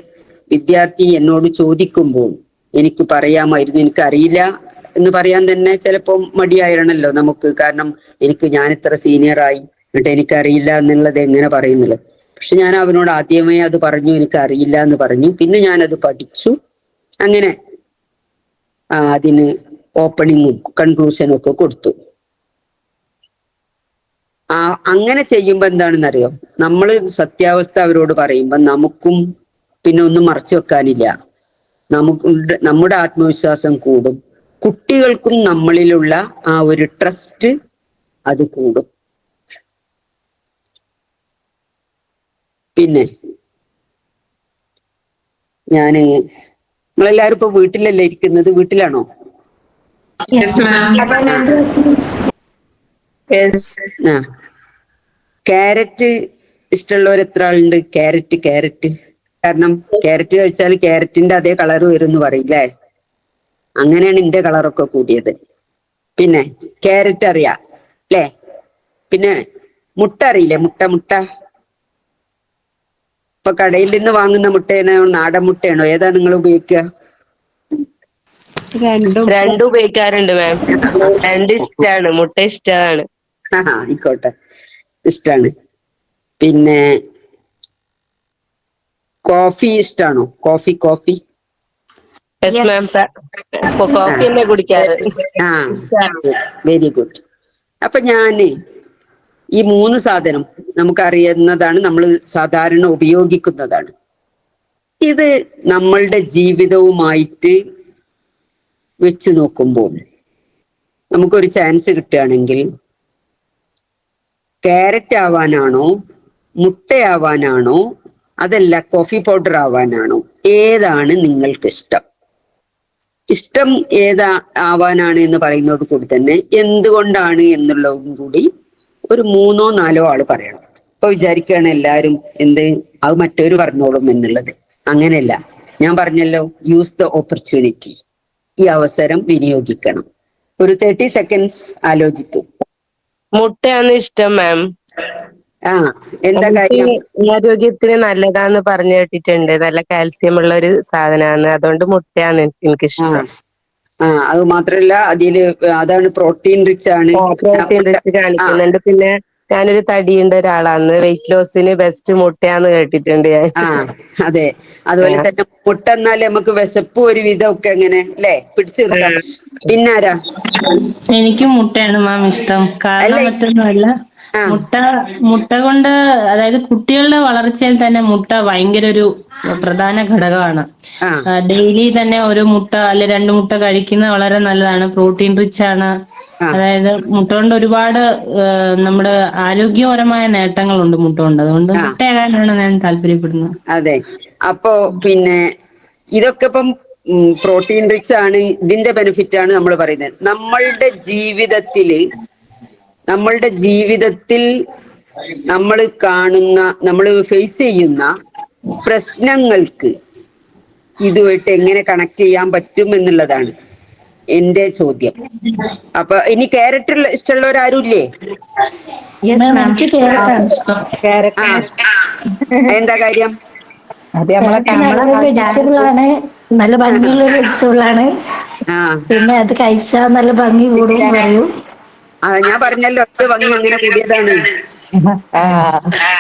വിദ്യാർത്ഥി എന്നോട് ചോദിക്കുമ്പോൾ എനിക്ക് പറയാമായിരുന്നു എനിക്കറിയില്ല എന്ന് പറയാൻ തന്നെ ചിലപ്പോൾ മടിയായിരണല്ലോ നമുക്ക്. കാരണം ഞാൻ ഇത്ര സീനിയറായി എന്നിട്ട് എനിക്കറിയില്ല എന്നുള്ളത് എങ്ങനെ പറയുന്നില്ല. പക്ഷെ ഞാൻ അവനോട് ആദ്യമേ അത് പറഞ്ഞു, എനിക്കറിയില്ല എന്ന് പറഞ്ഞു. പിന്നെ ഞാനത് പഠിച്ചു. അങ്ങനെ അതിന് ഓപ്പണിങ്ങും കൺക്ലൂഷനും ഒക്കെ കൊടുത്തു. അങ്ങനെ ചെയ്യുമ്പോ എന്താണെന്നറിയോ, നമ്മൾ സത്യാവസ്ഥ അവരോട് പറയുമ്പോ നമുക്കും പിന്നെ ഒന്നും മറച്ചു വെക്കാനില്ല. നമ്മുടെ ആത്മവിശ്വാസം കൂടും. കുട്ടികൾക്കും നമ്മളിലുള്ള ആ ഒരു ട്രസ്റ്റ് അത് കൂടും. പിന്നെ നിങ്ങളെല്ലാരും ഇപ്പൊ വീട്ടിലല്ലേ ഇരിക്കുന്നത്? വീട്ടിലാണോ? ആ, ക്യാരറ്റ് ഇഷ്ടമുള്ളവർ എത്ര ആളുണ്ട്? ക്യാരറ്റ് കാരണം ക്യാരറ്റ് കഴിച്ചാൽ ക്യാരറ്റിന്റെ അതേ കളർ വരും എന്ന് പറയില്ലേ? അങ്ങനെയാണ് എന്റെ കളറൊക്കെ കൂടിയത്. പിന്നെ ക്യാരറ്റ് അറിയാം അല്ലേ? പിന്നെ മുട്ട അറിയില്ലേ? മുട്ട ഇപ്പൊ കടയിൽ നിന്ന് വാങ്ങുന്ന മുട്ടയാണോ നാടൻ മുട്ടയാണോ? ഏതാ നിങ്ങൾ ഉപയോഗിക്കുക? രണ്ടും ഉപയോഗിക്കാറുണ്ട് മാം. രണ്ടും ഇഷ്ടാണ്. മുട്ട ഇഷ്ടമാണ്. ആയിക്കോട്ടെ, ഇഷ്ടാണ്. പിന്നെ കോഫി ഇഷ്ടാണോ? Coffee yes ma'am. കോഫി തന്നെ കുടിക്കാറ്. Very good. അപ്പൊ ഞാന് ഈ 3 സാധനം നമുക്കറിയുന്നതാണ്, നമ്മൾ സാധാരണ ഉപയോഗിക്കുന്നതാണ്. ഇത് നമ്മളുടെ ജീവിതവുമായിട്ട് വെച്ച് നോക്കുമ്പോൾ നമുക്കൊരു ചാൻസ് കിട്ടുകയാണെങ്കിൽ ക്യാരറ്റ് ആവാനാണോ, മുട്ടയാവാനാണോ, അതല്ല കോഫി പൗഡർ ആവാനാണോ, ഏതാണ് നിങ്ങൾക്ക് ഇഷ്ടം? ഇഷ്ടം ഏതാ ആവാനാണ് എന്ന് പറയുന്നതോട് കൂടി തന്നെ എന്തുകൊണ്ടാണ് എന്നുള്ളതും കൂടി ഒരു 3-4 ആള് പറയണം. ഇപ്പൊ വിചാരിക്കുകയാണ് എല്ലാരും അത് മറ്റൊരു പറഞ്ഞോളും എന്നുള്ളത്. അങ്ങനെയല്ല. ഞാൻ പറഞ്ഞല്ലോ, യൂസ് ദ ഓപ്പർച്യൂണിറ്റി. ഈ അവസരം വിനിയോഗിക്കണം. ഒരു 30 സെക്കൻഡ്സ് ആലോചിക്കും. മുട്ടയാണ് ഇഷ്ടം മാം. എന്താ കാര്യം? ആരോഗ്യത്തിന് നല്ലതാന്ന് പറഞ്ഞു കേട്ടിട്ടുണ്ട്. നല്ല കാൽസ്യം ഉള്ള ഒരു സാധനമാണ്. അതുകൊണ്ട് മുട്ടയാണ് എനിക്കിഷ്ടം. അത് മാത്രല്ല, അതാണ് പ്രോട്ടീൻ റിച്ച് ആണ്. പ്രോട്ടീൻ റിച്ച് കാണിക്കുന്നുണ്ട്. പിന്നെ ഞാനൊരു തടിയുണ്ട ഒരാളാണ്. വെയിറ്റ് ലോസിന് ബെസ്റ്റ് മുട്ടയാന്ന് കേട്ടിട്ടുണ്ട് ഞാൻ. അതെ. അതുപോലെ തന്നെ മുട്ട എന്നാല് നമുക്ക് വിശപ്പ് ഒരു വിധമൊക്കെ എങ്ങനെ അല്ലെ പിടിച്ചു നിർത്താം. പിന്നാരാ? എനിക്കും മുട്ടയാണ് മാം ഇഷ്ടം. കാരണം മറ്റൊന്നുമല്ല, മുട്ട കൊണ്ട്, അതായത് കുട്ടികളുടെ വളർച്ചയിൽ തന്നെ മുട്ട ഭയങ്കര ഒരു പ്രധാന ഘടകമാണ്. ഡെയിലി തന്നെ ഒരു മുട്ട അല്ലെ 2 മുട്ട കഴിക്കുന്നത് വളരെ നല്ലതാണ്. പ്രോട്ടീൻ റിച്ച് ആണ്. അതായത് മുട്ട കൊണ്ട് ഒരുപാട് നമ്മുടെ ആരോഗ്യപരമായ നേട്ടങ്ങളുണ്ട് മുട്ട കൊണ്ട്. അതുകൊണ്ട് മുട്ടയാകാനാണ് ഞാൻ താല്പര്യപ്പെടുന്നത്. അതെ. അപ്പോ പിന്നെ ഇതൊക്കെ ഇപ്പം പ്രോട്ടീൻ റിച്ച് ആണ്, ഇതിന്റെ ബെനിഫിറ്റ് ആണ് നമ്മൾ പറയുന്നത്. നമ്മളുടെ ജീവിതത്തിൽ നമ്മൾ കാണുന്ന, നമ്മൾ ഫേസ് ചെയ്യുന്ന പ്രശ്നങ്ങൾക്ക് ഇതുമായിട്ട് എങ്ങനെ കണക്ട് ചെയ്യാൻ പറ്റും എന്നുള്ളതാണ് എന്റെ ചോദ്യം. അപ്പൊ ഇനി ക്യാരറ്റ് ഇഷ്ടമുള്ളവരാരും ഇല്ലേ? എന്താ കാര്യം? വെജിറ്റബിൾ ആണ്, നല്ല ഭംഗിയുള്ള വെജിറ്റബിൾ ആണ്. പിന്നെ അത് കഴിച്ചാൽ നല്ല ഭംഗി കൂടും പറയും. ഞാൻ പറഞ്ഞല്ലോ, ഒറ്റ ഭംഗി അങ്ങനെ കൂടിയതാണ്.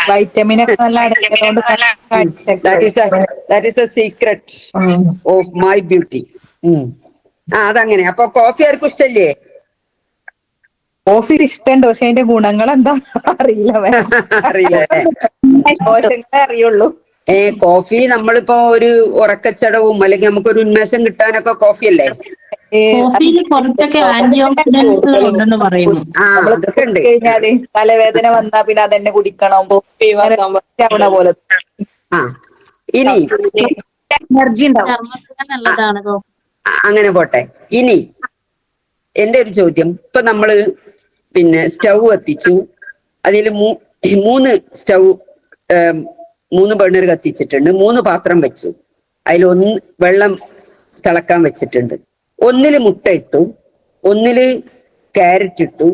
വൈറ്റമിൻ ഒക്കെ നല്ല അടങ്ങിയതുകൊണ്ട് that is a secret of my beauty. അതങ്ങനെ. അപ്പൊ കോഫി ആർക്കും ഇഷ്ടല്ലേ? കോഫി ഇഷ്ടമുണ്ട്, പക്ഷെ അതിന്റെ ഗുണങ്ങൾ എന്താ അറിയില്ല. അറിയുള്ളൂ. കോഫി നമ്മളിപ്പോ ഒരു ഉറക്കച്ചടവും അല്ലെങ്കിൽ നമുക്കൊരു ഉന്മേഷം കിട്ടാനൊക്കെ കോഫി അല്ലേ? കുറച്ചൊക്കെ ആന്റി ഓക്സിഡന്റ്സ് ഉണ്ടെന്ന് പറയുന്നു. അതൊക്കെ ഉണ്ട്. കഴിഞ്ഞാല് തലവേദന വന്നാ പിന്നെ അതന്നെ കുടിക്കണം പോലെ. ഇനി എനർജി ഉണ്ടാവും. നല്ലതാണ്. അങ്ങനെ പോട്ടെ. ഇനി എന്റെ ഒരു ചോദ്യം, ഇപ്പൊ നമ്മള് പിന്നെ സ്റ്റൗ കത്തിച്ചു, അതിൽ 3 ബർണർ കത്തിച്ചിട്ടുണ്ട്, 3 പാത്രം വെച്ചു, അതിൽ വെള്ളം തിളക്കാൻ വെച്ചിട്ടുണ്ട്. ഒന്നില് മുട്ട ഇട്ടു, ഒന്നില് ക്യാരറ്റ് ഇട്ടു,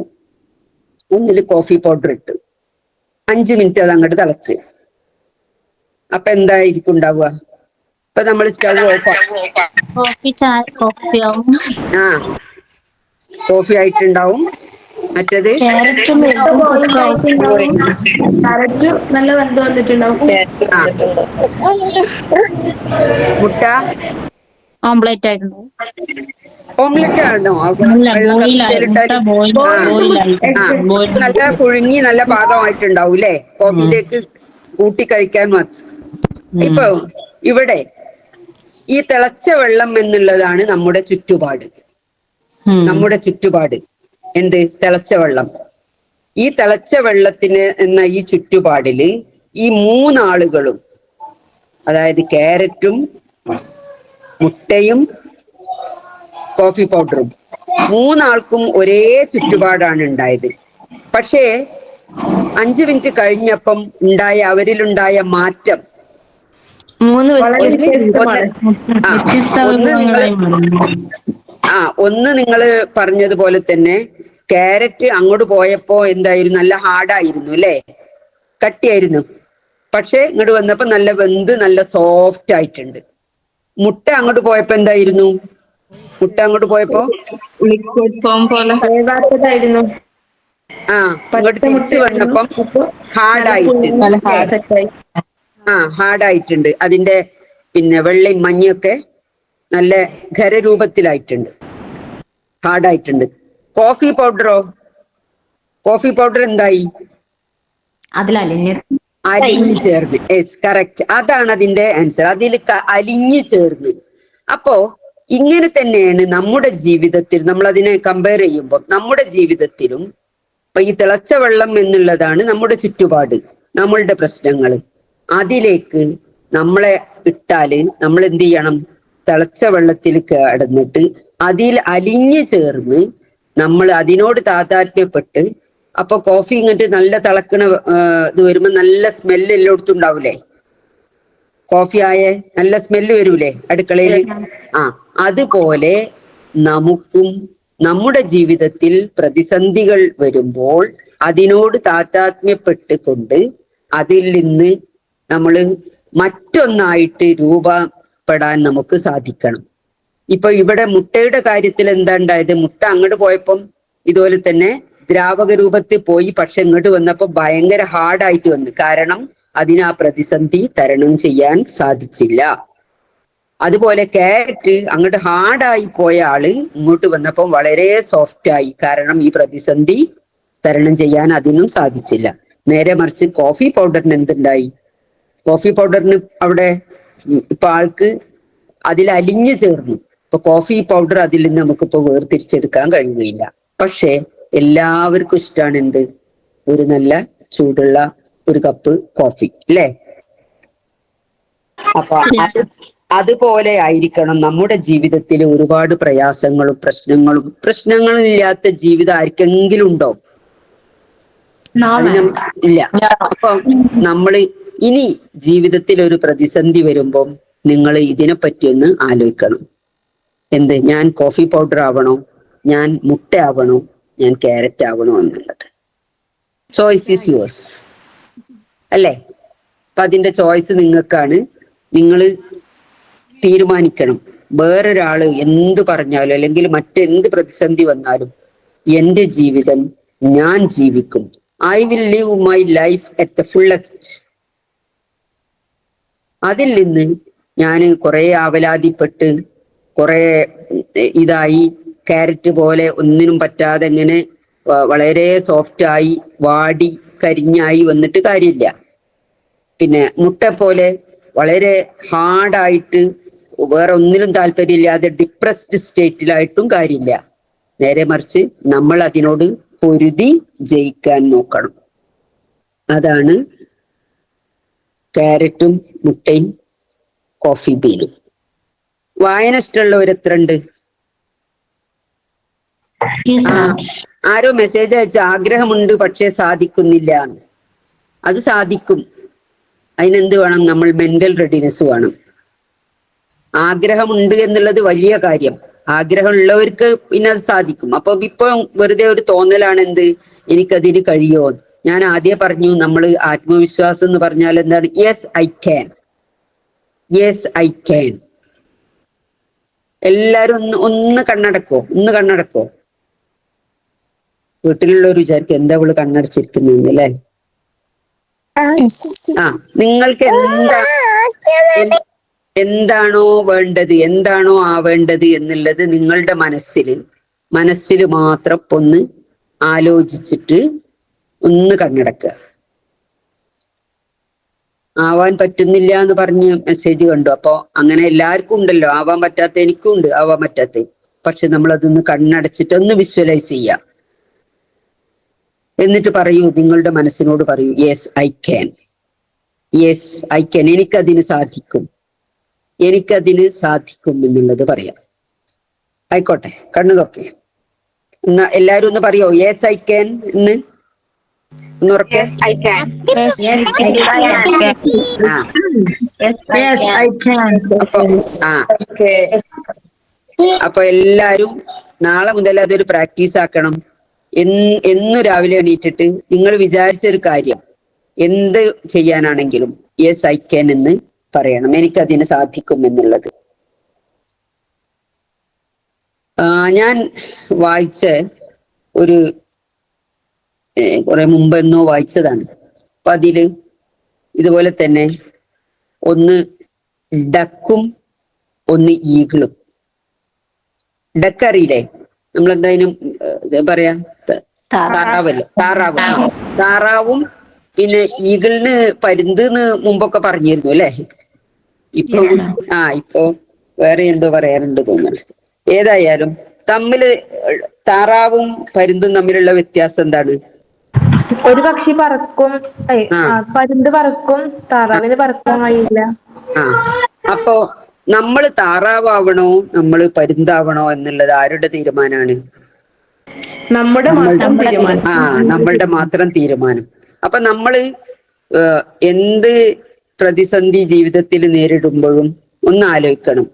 ഒന്നില് കോഫി പൗഡർ ഇട്ടു. 5 മിനിറ്റ് അത് അങ്ങോട്ട് തിളച്ച്. അപ്പൊ എന്തായിരിക്കും ഉണ്ടാവുക? ഇപ്പൊ നമ്മൾ സ്റ്റൗ ഓഫ് കോഫി ആയിട്ടുണ്ടാവും. മറ്റത് ക്യാരറ്റും എഗ്ഗും കുക്കാവും. ക്യാരറ്റ് നല്ല വെന്ത് വന്നിട്ടുണ്ടാവും. ആ മുട്ട ഓംപ്ലേറ്റ് ആയിട്ടുണ്ടോ? ഓംലെറ്റ് ആണോ? അല്ല, വെള്ളം മുട്ട തിളപ്പിച്ചതിലിട്ടാൽ ബോയിലായിട്ട് ആ നല്ല ബോയിൽ. പുഴുങ്ങി നല്ല പാകമായിട്ടുണ്ടാവും അല്ലേ? കോഫിയിലേക്ക് കൂട്ടി കഴിക്കാൻ ഇപ്പൊ ഇവിടെ ഈ തിളച്ച വെള്ളം എന്നുള്ളതാണ് നമ്മുടെ ചുറ്റുപാട്. നമ്മുടെ ചുറ്റുപാട് എന്ത്? തിളച്ച വെള്ളം. ഈ തിളച്ച വെള്ളത്തിന് എന്ന ഈ ചുറ്റുപാടില് ഈ മൂന്നാളുകളും, അതായത് ക്യാരറ്റും മുട്ടയും കോഫി പൗഡറും, മൂന്നാൾക്കും ഒരേ ചുറ്റുപാടാണ് ഉണ്ടായത്. പക്ഷേ 5 മിനിറ്റ് കഴിഞ്ഞപ്പം അവരിലുണ്ടായ മാറ്റം മൂന്ന് ഒന്ന് ആ വ്യത്യസ്ത ഒന്ന് നിങ്ങൾ വിഭവങ്ങളായി മാറുന്നു. ഒന്ന് നിങ്ങൾ പറഞ്ഞതുപോലെ തന്നെ ക്യാരറ്റ് അങ്ങോട്ട് പോയപ്പോ എന്തായിരുന്നു? നല്ല ഹാർഡായിരുന്നു അല്ലേ? കട്ടിയായിരുന്നു. പക്ഷെ ഇങ്ങോട്ട് വന്നപ്പോ നല്ല വെന്ത് നല്ല സോഫ്റ്റ് ആയിട്ടുണ്ട്. മുട്ട അങ്ങോട്ട് പോയപ്പോ എന്തായിരുന്നു? മുട്ട അങ്ങോട്ട് പോയപ്പോ ലിക്വിഡ് ഫോം പോലെ. ഇങ്ങോട്ട് തിരിച്ചു വന്നപ്പം നല്ല ഹാർഡ്. ഹാർഡായിട്ടുണ്ട്. അതിന്റെ പിന്നെ വെള്ളയും മഞ്ഞയൊക്കെ നല്ല ഖരരൂപത്തിലായിട്ടുണ്ട്, ഹാർഡായിട്ടുണ്ട്. കോഫി പൗഡറോ? കോഫി പൗഡർ എന്തായി? അലിഞ്ഞു ചേർന്ന്. Yes, correct. അതാണ് അതിന്റെ ആൻസർ. അതിൽ അലിഞ്ഞു ചേർന്ന്. അപ്പോ ഇങ്ങനെ തന്നെയാണ് നമ്മുടെ ജീവിതത്തിൽ നമ്മൾ അതിനെ കമ്പയർ ചെയ്യുമ്പോൾ നമ്മുടെ ജീവിതത്തിലും ഇപ്പൊ ഈ തിളച്ച വെള്ളം എന്നുള്ളതാണ് നമ്മുടെ ചുറ്റുപാട്, നമ്മളുടെ പ്രശ്നങ്ങൾ. അതിലേക്ക് നമ്മളെ ഇട്ടാല് നമ്മൾ എന്ത് ചെയ്യണം? തിളച്ച വെള്ളത്തിൽ കിടന്നിട്ട് അതിൽ അലിഞ്ഞു ചേർന്ന് നമ്മൾ അതിനോട് താതാത്മ്യപ്പെട്ട്, അപ്പൊ കോഫി ഇങ്ങോട്ട് നല്ല തിളക്കണ ഇത് വരുമ്പോ നല്ല സ്മെല്ല് എല്ലായിടത്തും ഉണ്ടാവൂലേ? കോഫി ആയേ നല്ല സ്മെല്ല് വരൂലേ അടുക്കളയില്? അതുപോലെ നമുക്കും നമ്മുടെ ജീവിതത്തിൽ പ്രതിസന്ധികൾ വരുമ്പോൾ അതിനോട് താതാത്മ്യപ്പെട്ടുകൊണ്ട് അതിൽ നിന്ന് നമ്മൾ മറ്റൊന്നായിട്ട് രൂപപ്പെടാൻ നമുക്ക് സാധിക്കണം. ഇപ്പൊ ഇവിടെ മുട്ടയുടെ കാര്യത്തിൽ എന്താ ഉണ്ടായത്? മുട്ട അങ്ങോട്ട് പോയപ്പം ഇതുപോലെ തന്നെ ദ്രാവക രൂപത്തിൽ പോയി, പക്ഷെ ഇങ്ങോട്ട് വന്നപ്പോ ഭയങ്കര ഹാർഡായിട്ട് വന്നു. കാരണം അതിന് ആ പ്രതിസന്ധി തരണം ചെയ്യാൻ സാധിച്ചില്ല. അതുപോലെ ക്യാരറ്റ് അങ്ങോട്ട് ഹാർഡായി പോയ ആള് ഇങ്ങോട്ട് വന്നപ്പം വളരെ സോഫ്റ്റ് ആയി. കാരണം ഈ പ്രതിസന്ധി തരണം ചെയ്യാൻ അതിനും സാധിച്ചില്ല. നേരെ മറിച്ച് കോഫി പൗഡറിന് എന്തുണ്ടായി? കോഫി പൗഡറിന് അവിടെ ഇപ്പൊ ആൾക്ക് അതിൽ അലിഞ്ഞു ചേർന്നു. ഇപ്പൊ കോഫി പൗഡർ അതിൽ നിന്ന് നമുക്കിപ്പോ വേർതിരിച്ചെടുക്കാൻ കഴിയുകയില്ല. പക്ഷെ എല്ലാവർക്കും ഇഷ്ടമാണ് എന്ത്? ഒരു നല്ല ചൂടുള്ള ഒരു കപ്പ് കോഫി, അല്ലേ? അപ്പൊ അതുപോലെ ആയിരിക്കണം നമ്മുടെ ജീവിതത്തിൽ. ഒരുപാട് പ്രശ്നങ്ങളും ഇല്ലാത്ത ജീവിതം ആർക്കെങ്കിലും ഉണ്ടോ? അതിനും ഇല്ല. അപ്പൊ നമ്മള് ഇനി ജീവിതത്തിൽ ഒരു പ്രതിസന്ധി വരുമ്പം നിങ്ങൾ ഇതിനെപ്പറ്റി ഒന്ന് ആലോചിക്കണം. എന്ത്? ഞാൻ കോഫി പൗഡർ ആവണോ? ഞാൻ മുട്ട ആവണോ? ഞാൻ ക്യാരറ്റ് ആവണോ എന്നുള്ളത്. ചോയ്സ് ഈസ് യുവേഴ്സ്, അല്ലേ? അപ്പൊ അതിന്റെ ചോയ്സ് നിങ്ങൾക്കാണ്. നിങ്ങൾ തീരുമാനിക്കണം. വേറൊരാള് എന്ത് പറഞ്ഞാലും അല്ലെങ്കിൽ മറ്റെന്ത് പ്രതിസന്ധി വന്നാലും എന്റെ ജീവിതം ഞാൻ ജീവിക്കും. I will live my life at the fullest. അതിൽ നിന്ന് ഞാൻ കുറെ ആവലാതിപ്പെട്ട് കുറെ ഇതായി ക്യാരറ്റ് പോലെ ഒന്നിനും പറ്റാതെ ഇങ്ങനെ വളരെ സോഫ്റ്റായി വാടി കരിഞ്ഞായി വന്നിട്ട് കാര്യമില്ല. പിന്നെ മുട്ട പോലെ വളരെ ഹാർഡായിട്ട് വേറെ ഒന്നിലും താല്പര്യമില്ലാതെ ഡിപ്രസ്ഡ് സ്റ്റേറ്റിലായിട്ടും കാര്യമില്ല. നേരെ മറിച്ച് നമ്മൾ അതിനോട് പൊരുതി ജയിക്കാൻ നോക്കണം. അതാണ് ക്യാരറ്റും മുട്ടയും കോഫി ബീനും. വായന ഇഷ്ടമുള്ളവർ എത്ര ഉണ്ട്? ആരോ മെസ്സേജ് അയച്ച ആഗ്രഹമുണ്ട് പക്ഷെ സാധിക്കുന്നില്ല. അത് സാധിക്കും. അതിനെന്ത് വേണം? നമ്മൾ മെന്റൽ റെഡിനെസ് വേണം. ആഗ്രഹമുണ്ട് എന്നുള്ളത് വലിയ കാര്യം. ആഗ്രഹമുള്ളവർക്ക് പിന്നെ അത് സാധിക്കും. അപ്പൊ ഇപ്പൊ വെറുതെ ഒരു തോന്നലാണ് എന്ത്? എനിക്കതിന് കഴിയോ? ഞാൻ ആദ്യം പറഞ്ഞു, നമ്മൾ ആത്മവിശ്വാസം എന്ന് പറഞ്ഞാൽ എന്താണ്? Yes I can, yes I can. എല്ലാരും ഒന്ന് കണ്ണടക്കോ? വീട്ടിലുള്ളവർ വിചാരിക്കും എന്താ അവള് കണ്ണടച്ചിരിക്കുന്നു അല്ലേ? ആ, നിങ്ങൾക്ക് എന്താണോ വേണ്ടത്, എന്താണോ ആവേണ്ടത് എന്നുള്ളത് നിങ്ങളുടെ മനസ്സിൽ മാത്രം ഒന്ന് ആലോചിച്ചിട്ട് ഒന്ന് കണ്ണടക്കുക. ആവാൻ പറ്റുന്നില്ല എന്ന് പറഞ്ഞ് മെസ്സേജ് കണ്ടു. അപ്പൊ അങ്ങനെ എല്ലാവർക്കും ഉണ്ടല്ലോ, ആവാൻ പറ്റാത്ത എനിക്കും ഉണ്ട്, ആവാൻ പറ്റാത്ത. പക്ഷെ നമ്മൾ അതൊന്ന് കണ്ണടച്ചിട്ട് ഒന്ന് വിഷ്വലൈസ് ചെയ്യാം. എന്നിട്ട് പറയൂ, നിങ്ങളുടെ മനസ്സിനോട് പറയൂ, yes I can, yes I can, എനിക്കതിന് സാധിക്കും, എനിക്കതിന് സാധിക്കും എന്നുള്ളത് പറയാം. ആയിക്കോട്ടെ, കണ്ണു തുറക്കെ. എന്നാ എല്ലാരും ഒന്ന് പറയോ യെസ് ഐ ക്യാൻ എന്ന്? ഒന്നുറക്കെ. അപ്പൊ എല്ലാരും നാളെ മുതൽ അതൊരു പ്രാക്ടീസ് ആക്കണം. എന്നു രാവിലെ എണീറ്റിട്ട് നിങ്ങൾ വിചാരിച്ചൊരു കാര്യം എന്ത് ചെയ്യാനാണെങ്കിലും യെസ് ഐ ക്യാൻ എന്ന് പറയണം, എനിക്കതിന് സാധിക്കും എന്നുള്ളത്. ഞാൻ വായിച്ച ഒരു കുറെ മുമ്പെന്നോ വായിച്ചതാണ്. അപ്പൊ അതില് ഇതുപോലെ തന്നെ ഒന്ന് ഡക്കും ഒന്ന് ഈഗിളും. ഡക്ക് അറിയില്ലേ? നമ്മളെന്തായാലും പറയാ താറാവല്ലോ, താറാവും പിന്നെ ഈഗിളിന് പരുന്ത് മുമ്പൊക്കെ പറഞ്ഞിരുന്നു അല്ലെ? ഇപ്പൊ ഇപ്പൊ വേറെ എന്തോ പറയാറുണ്ട് തോന്നുന്നു. ഏതായാലും താറാവും പരുന്തും തമ്മിലുള്ള വ്യത്യാസം എന്താണ്? ഒരു പക്ഷി പറക്കും, പരുന്ത് പറക്കും, താറാവിന് പറക്കാൻ കഴിയില്ല. അപ്പോ നമ്മള് താറാവണോ നമ്മള് പരുന്താവണോ എന്നുള്ളത് ആരുടെ തീരുമാനമാണ്? നമ്മളുടെ മാത്രം തീരുമാനം. അപ്പൊ നമ്മള് എന്ത് പ്രതിസന്ധി ജീവിതത്തിൽ നേരിടുമ്പോഴും ഒന്ന് ആലോചിക്കണം.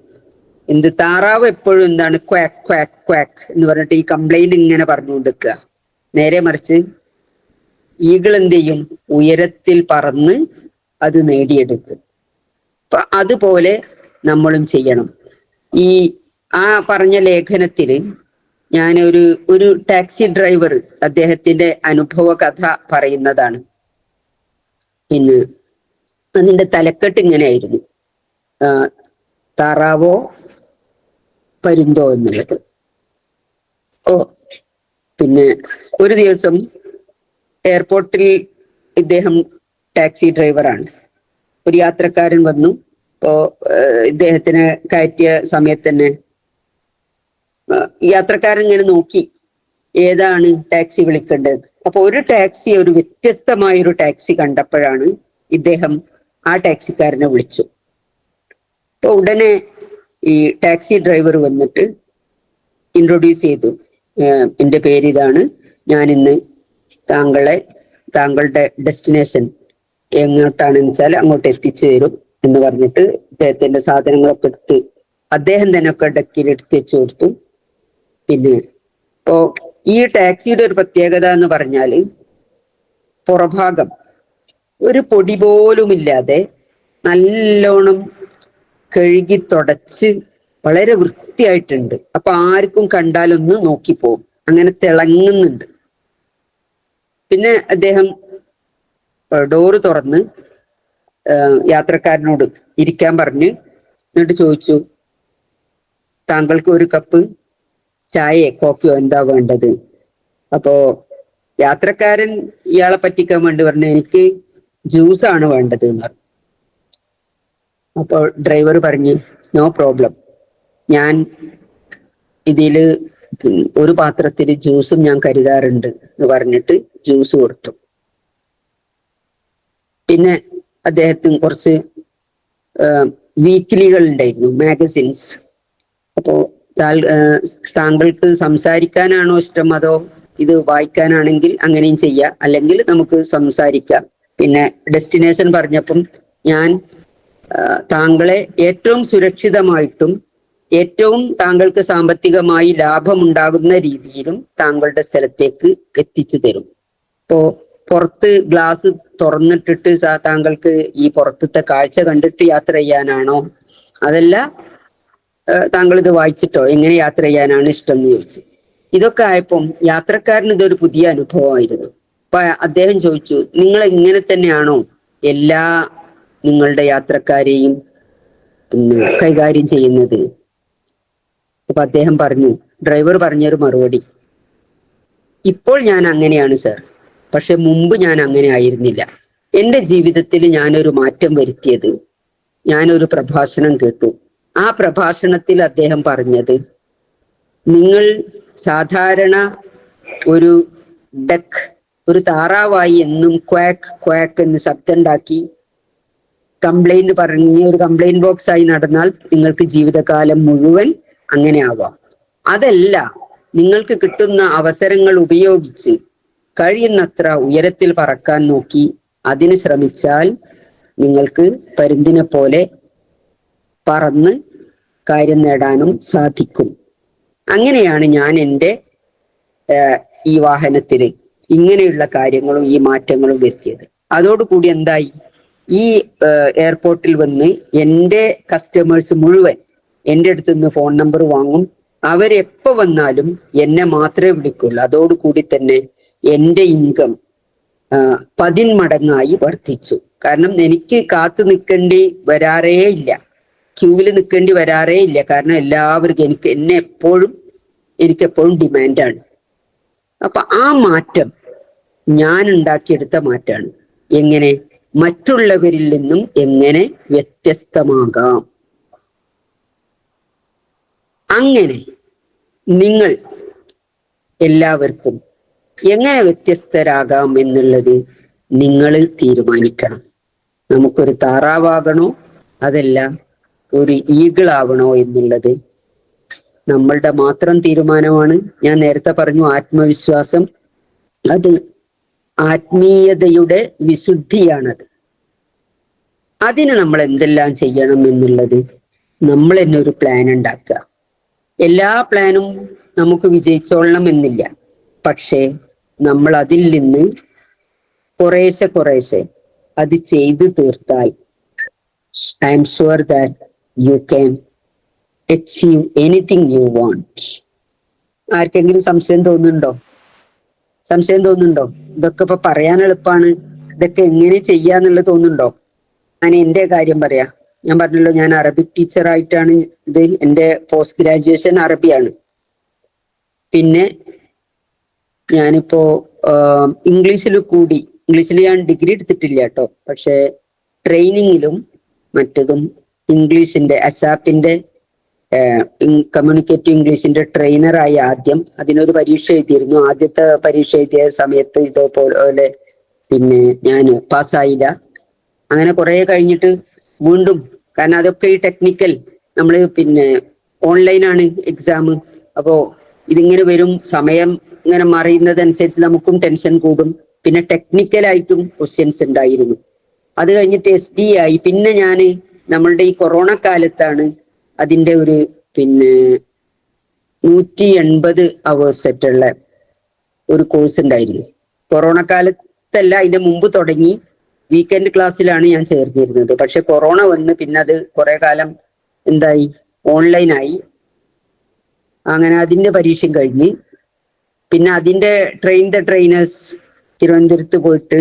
താറാവ് എപ്പോഴും എന്താണ് ക്വാക്ക് ക്വാക്ക് ക്വാക്ക് എന്ന് പറഞ്ഞിട്ട് ഈ കംപ്ലൈന്റ് ഇങ്ങനെ പറഞ്ഞുകൊണ്ടിരിക്കുക. നേരെ മറിച്ച് ഈഗിൾ എന്ത് ചെയ്യും? ഉയരത്തിൽ പറന്ന് അത് നേടിയെടുക്കും. അപ്പൊ അതുപോലെ നമ്മളും ചെയ്യണം. ആ പറഞ്ഞ ലേഖനത്തില് ഞാൻ ഒരു ടാക്സി ഡ്രൈവർ അദ്ദേഹത്തിന്റെ അനുഭവ കഥ പറയുന്നതാണ്. പിന്നെ അതിന്റെ തലക്കെട്ട് ഇങ്ങനെയായിരുന്നു, താറാവോ പരുന്തോ എന്നുള്ളത്. പിന്നെ ഒരു ദിവസം എയർപോർട്ടിൽ ഇദ്ദേഹം ടാക്സി ഡ്രൈവറാണ്. ഒരു യാത്രക്കാരൻ വന്നു. ഇപ്പോ ഇദ്ദേഹത്തിന് കയറ്റിയ സമയത്ത് തന്നെ യാത്രക്കാരൻ ഇങ്ങനെ നോക്കി ഏതാണ് ടാക്സി വിളിക്കേണ്ടത്. അപ്പൊ ഒരു വ്യത്യസ്തമായ ഒരു ടാക്സി കണ്ടപ്പോഴാണ് ഇദ്ദേഹം ആ ടാക്സിക്കാരനെ വിളിച്ചു. അപ്പൊ ഉടനെ ഈ ടാക്സി ഡ്രൈവർ വന്നിട്ട് ഇൻട്രൊഡ്യൂസ് ചെയ്തു, എന്റെ പേര് ഇതാണ്, ഞാൻ ഇന്ന് താങ്കളുടെ ഡെസ്റ്റിനേഷൻ എങ്ങോട്ടാണെന്ന് വെച്ചാൽ അങ്ങോട്ട് എത്തിച്ചു തരും എന്ന് പറഞ്ഞിട്ട് അദ്ദേഹത്തിന്റെ സാധനങ്ങളൊക്കെ എടുത്ത് അദ്ദേഹം തന്നെ ഒക്കെ ഡക്കിൽ എടുത്ത് വെച്ചു കൊടുത്തു. പിന്നെ ഇപ്പോ ഈ ടാക്സിയുടെ ഒരു പ്രത്യേകത എന്ന് പറഞ്ഞാല് പുറഭാഗം ഒരു പൊടി പോലുമില്ലാതെ നല്ലോണം കഴുകി തുടച്ച് വളരെ വൃത്തിയായിട്ടുണ്ട്. അപ്പൊ ആർക്കും കണ്ടാലൊന്ന് നോക്കിപ്പോവും, അങ്ങനെ തിളങ്ങുന്നുണ്ട്. പിന്നെ അദ്ദേഹം ഡോറ് തുറന്ന് യാത്രക്കാരനോട് ഇരിക്കാൻ പറഞ്ഞ് എന്നിട്ട് ചോദിച്ചു, താങ്കൾക്ക് ഒരു കപ്പ് ചായയോ കോഫിയോ എന്താ വേണ്ടത്? അപ്പോ യാത്രക്കാരൻ ഇയാളെ പറ്റിക്കാൻ വേണ്ടി പറഞ്ഞു, എനിക്ക് ജ്യൂസാണ് വേണ്ടത് എന്ന് പറഞ്ഞു. അപ്പോൾ ഡ്രൈവർ പറഞ്ഞു, നോ പ്രോബ്ലം, ഞാൻ ഇതില് ഒരു പാത്രത്തിൽ ജ്യൂസും ഞാൻ കരുതാറുണ്ട് എന്ന് പറഞ്ഞിട്ട് ജ്യൂസ് കൊടുത്തു. പിന്നെ അദ്ദേഹത്തിന് കുറച്ച് വീക്കിലികൾ ഉണ്ടായിരുന്നു, മാഗസിൻസ്. അപ്പോ താങ്കൾക്ക് സംസാരിക്കാനാണോ ഇഷ്ടം അതോ ഇത് വായിക്കാനാണെങ്കിൽ അങ്ങനെയും ചെയ്യാം, അല്ലെങ്കിൽ നമുക്ക് സംസാരിക്കാം. പിന്നെ ഡെസ്റ്റിനേഷൻ പറഞ്ഞപ്പം ഞാൻ താങ്കളെ ഏറ്റവും സുരക്ഷിതമായിട്ടും ഏറ്റവും താങ്കൾക്ക് സാമ്പത്തികമായി ലാഭമുണ്ടാകുന്ന രീതിയിലും താങ്കളുടെ സ്ഥലത്തേക്ക് എത്തിച്ചു തരും. ഇപ്പോ പുറത്ത് ഗ്ലാസ് തുറന്നിട്ടിട്ട് താങ്കൾക്ക് ഈ പുറത്തത്തെ കാഴ്ച കണ്ടിട്ട് യാത്ര ചെയ്യാനാണോ, അതല്ല താങ്കൾ ഇത് വായിച്ചിട്ടോ എങ്ങനെ യാത്ര ചെയ്യാനാണ് ഇഷ്ടം എന്ന് ചോദിച്ചു. ഇതൊക്കെ ആയപ്പം യാത്രക്കാരന് ഇതൊരു പുതിയ അനുഭവമായിരുന്നു. അപ്പൊ അദ്ദേഹം ചോദിച്ചു, നിങ്ങൾ ഇങ്ങനെ തന്നെയാണോ എല്ലാ നിങ്ങളുടെ യാത്രക്കാരെയും കൈകാര്യം ചെയ്യുന്നത്? അപ്പൊ അദ്ദേഹം പറഞ്ഞു, ഡ്രൈവർ പറഞ്ഞൊരു മറുപടി, ഇപ്പോൾ ഞാൻ അങ്ങനെയാണ് സർ, പക്ഷെ മുമ്പ് ഞാൻ അങ്ങനെ ആയിരുന്നില്ല. എന്റെ ജീവിതത്തിൽ ഞാനൊരു മാറ്റം വരുത്തിയത്, ഞാനൊരു പ്രഭാഷണം കേട്ടു. ആ പ്രഭാഷണത്തിൽ അദ്ദേഹം പറഞ്ഞത്, നിങ്ങൾ സാധാരണ ഒരു ഡക്ക്, ഒരു താറാവായി എന്നും ക്വാക്ക് ക്വാക്ക് എന്ന് ശബ്ദം ഉണ്ടാക്കി കംപ്ലൈന്റ് പറഞ്ഞ് ഒരു കംപ്ലൈന്റ് ബോക്സ് ആയി നടന്നാൽ നിങ്ങൾക്ക് ജീവിതകാലം മുഴുവൻ അങ്ങനെ ആവാം. അതല്ല, നിങ്ങൾക്ക് കിട്ടുന്ന അവസരങ്ങൾ ഉപയോഗിച്ച് കഴിയുന്നത്ര ഉയരത്തിൽ പറക്കാൻ നോക്കി അതിന് ശ്രമിച്ചാൽ നിങ്ങൾക്ക് പരുന്തിനെ പോലെ പറന്ന് കാര്യം നേടാനും സാധിക്കും. അങ്ങനെയാണ് ഞാൻ എൻ്റെ ഈ വാഹനത്തില് ഇങ്ങനെയുള്ള കാര്യങ്ങളും ഈ മാറ്റങ്ങളും വരുത്തിയത്. അതോടുകൂടി എന്തായി, ഈ എയർപോർട്ടിൽ വന്ന് എൻ്റെ കസ്റ്റമേഴ്സ് മുഴുവൻ എൻ്റെ അടുത്ത് നിന്ന് ഫോൺ നമ്പർ വാങ്ങും. അവരെപ്പോ വന്നാലും എന്നെ മാത്രമേ വിളിക്കുള്ളൂ. അതോടുകൂടി തന്നെ എൻ്റെ ഇൻകം 10 മടങ്ങായി വർദ്ധിച്ചു. കാരണം എനിക്ക് കാത്തു നിൽക്കേണ്ടി വരാറേ ഇല്ല, ക്യൂവിൽ നിൽക്കേണ്ടി വരാറേ ഇല്ല. കാരണം എല്ലാവർക്കും എനിക്കെപ്പോഴും ഡിമാൻഡാണ്. അപ്പൊ ആ മാറ്റം ഞാൻ ഉണ്ടാക്കിയെടുത്ത മാറ്റാണ്. എങ്ങനെ മറ്റുള്ളവരിൽ നിന്നും എങ്ങനെ വ്യത്യസ്തമാകാം, അങ്ങനെ നിങ്ങൾ എല്ലാവർക്കും എങ്ങനെ വ്യത്യസ്തരാകാം എന്നുള്ളത് നിങ്ങൾ തീരുമാനിക്കണം. നമുക്കൊരു താറാവാകണോ അതല്ല ഒരു ഈഗിളാവണോ എന്നുള്ളത് നമ്മളുടെ മാത്രം തീരുമാനമാണ്. ഞാൻ നേരത്തെ പറഞ്ഞു, ആത്മവിശ്വാസം അത് ആത്മീയതയുടെ വിശുദ്ധിയാണത്. അതിന് നമ്മൾ എന്തെല്ലാം ചെയ്യണം എന്നുള്ളത് നമ്മൾ തന്നെ ഒരു പ്ലാൻ ഉണ്ടാക്കുക. എല്ലാ പ്ലാനും നമുക്ക് വിജയിച്ചോളണം എന്നില്ല, പക്ഷേ നമ്മൾ അതിൽ നിന്ന് കുറേശ്ശെ അത് ചെയ്തു തീർത്താൽ I am sure that you can achieve anything you want. ആർക്കെങ്കിലും സംശയം തോന്നുന്നുണ്ടോ? ഇതൊക്കെ ഇപ്പൊ പറയാൻ എളുപ്പമാണ്, ഇതൊക്കെ എങ്ങനെ ചെയ്യാന്നുള്ളത് തോന്നുന്നുണ്ടോ? ഞാൻ എൻ്റെ കാര്യം പറയാ. ഞാൻ പറഞ്ഞല്ലോ, ഞാൻ അറബിക് ടീച്ചറായിട്ടാണ് ഇത്. എൻ്റെ പോസ്റ്റ് ഗ്രാജുവേഷൻ അറബിയാണ്. പിന്നെ ഞാനിപ്പോ ഇംഗ്ലീഷിൽ ഞാൻ ഡിഗ്രി എടുത്തിട്ടില്ല കേട്ടോ, പക്ഷെ ട്രെയിനിങ്ങിലും മറ്റതും ഇംഗ്ലീഷിന്റെ അസാപ്പിന്റെ കമ്മ്യൂണിക്കേറ്റീവ് ഇംഗ്ലീഷിന്റെ ട്രെയിനറായി ആദ്യം അതിനൊരു പരീക്ഷ എഴുതിയിരുന്നു. ആദ്യത്തെ പരീക്ഷ എഴുതിയ സമയത്ത് ഇതേപോലെ പിന്നെ ഞാൻ പാസ്സായില്ല. അങ്ങനെ കുറെ കഴിഞ്ഞിട്ട് വീണ്ടും, കാരണം അതൊക്കെ ഈ ടെക്നിക്കൽ, നമ്മള് പിന്നെ ഓൺലൈനാണ് എക്സാം. അപ്പോ ഇതിങ്ങനെ വരും, സമയം ഇങ്ങനെ മറിയുന്നതനുസരിച്ച് നമുക്കും ടെൻഷൻ കൂടും. പിന്നെ ടെക്നിക്കലായിട്ടും ക്വസ്റ്റ്യൻസ് ഉണ്ടായിരുന്നു. അത് കഴിഞ്ഞിട്ട് SD ആയി. പിന്നെ ഞാന് നമ്മളുടെ ഈ കൊറോണ കാലത്താണ് അതിന്റെ ഒരു പിന്നെ 180 hours ആയിട്ടുള്ള ഒരു കോഴ്സ് ഉണ്ടായിരുന്നു. കൊറോണ കാലത്തല്ല, അതിന്റെ മുമ്പ് തുടങ്ങി. വീക്കെൻഡ് ക്ലാസ്സിലാണ് ഞാൻ ചേർന്നിരുന്നത്. പക്ഷെ കൊറോണ വന്ന് പിന്നെ അത് കുറെ കാലം എന്തായി, ഓൺലൈനായി. അങ്ങനെ അതിന്റെ പരീക്ഷയും കഴിഞ്ഞ് പിന്നെ അതിന്റെ ട്രെയിനേഴ്സ് തിരുവനന്തപുരത്ത് പോയിട്ട്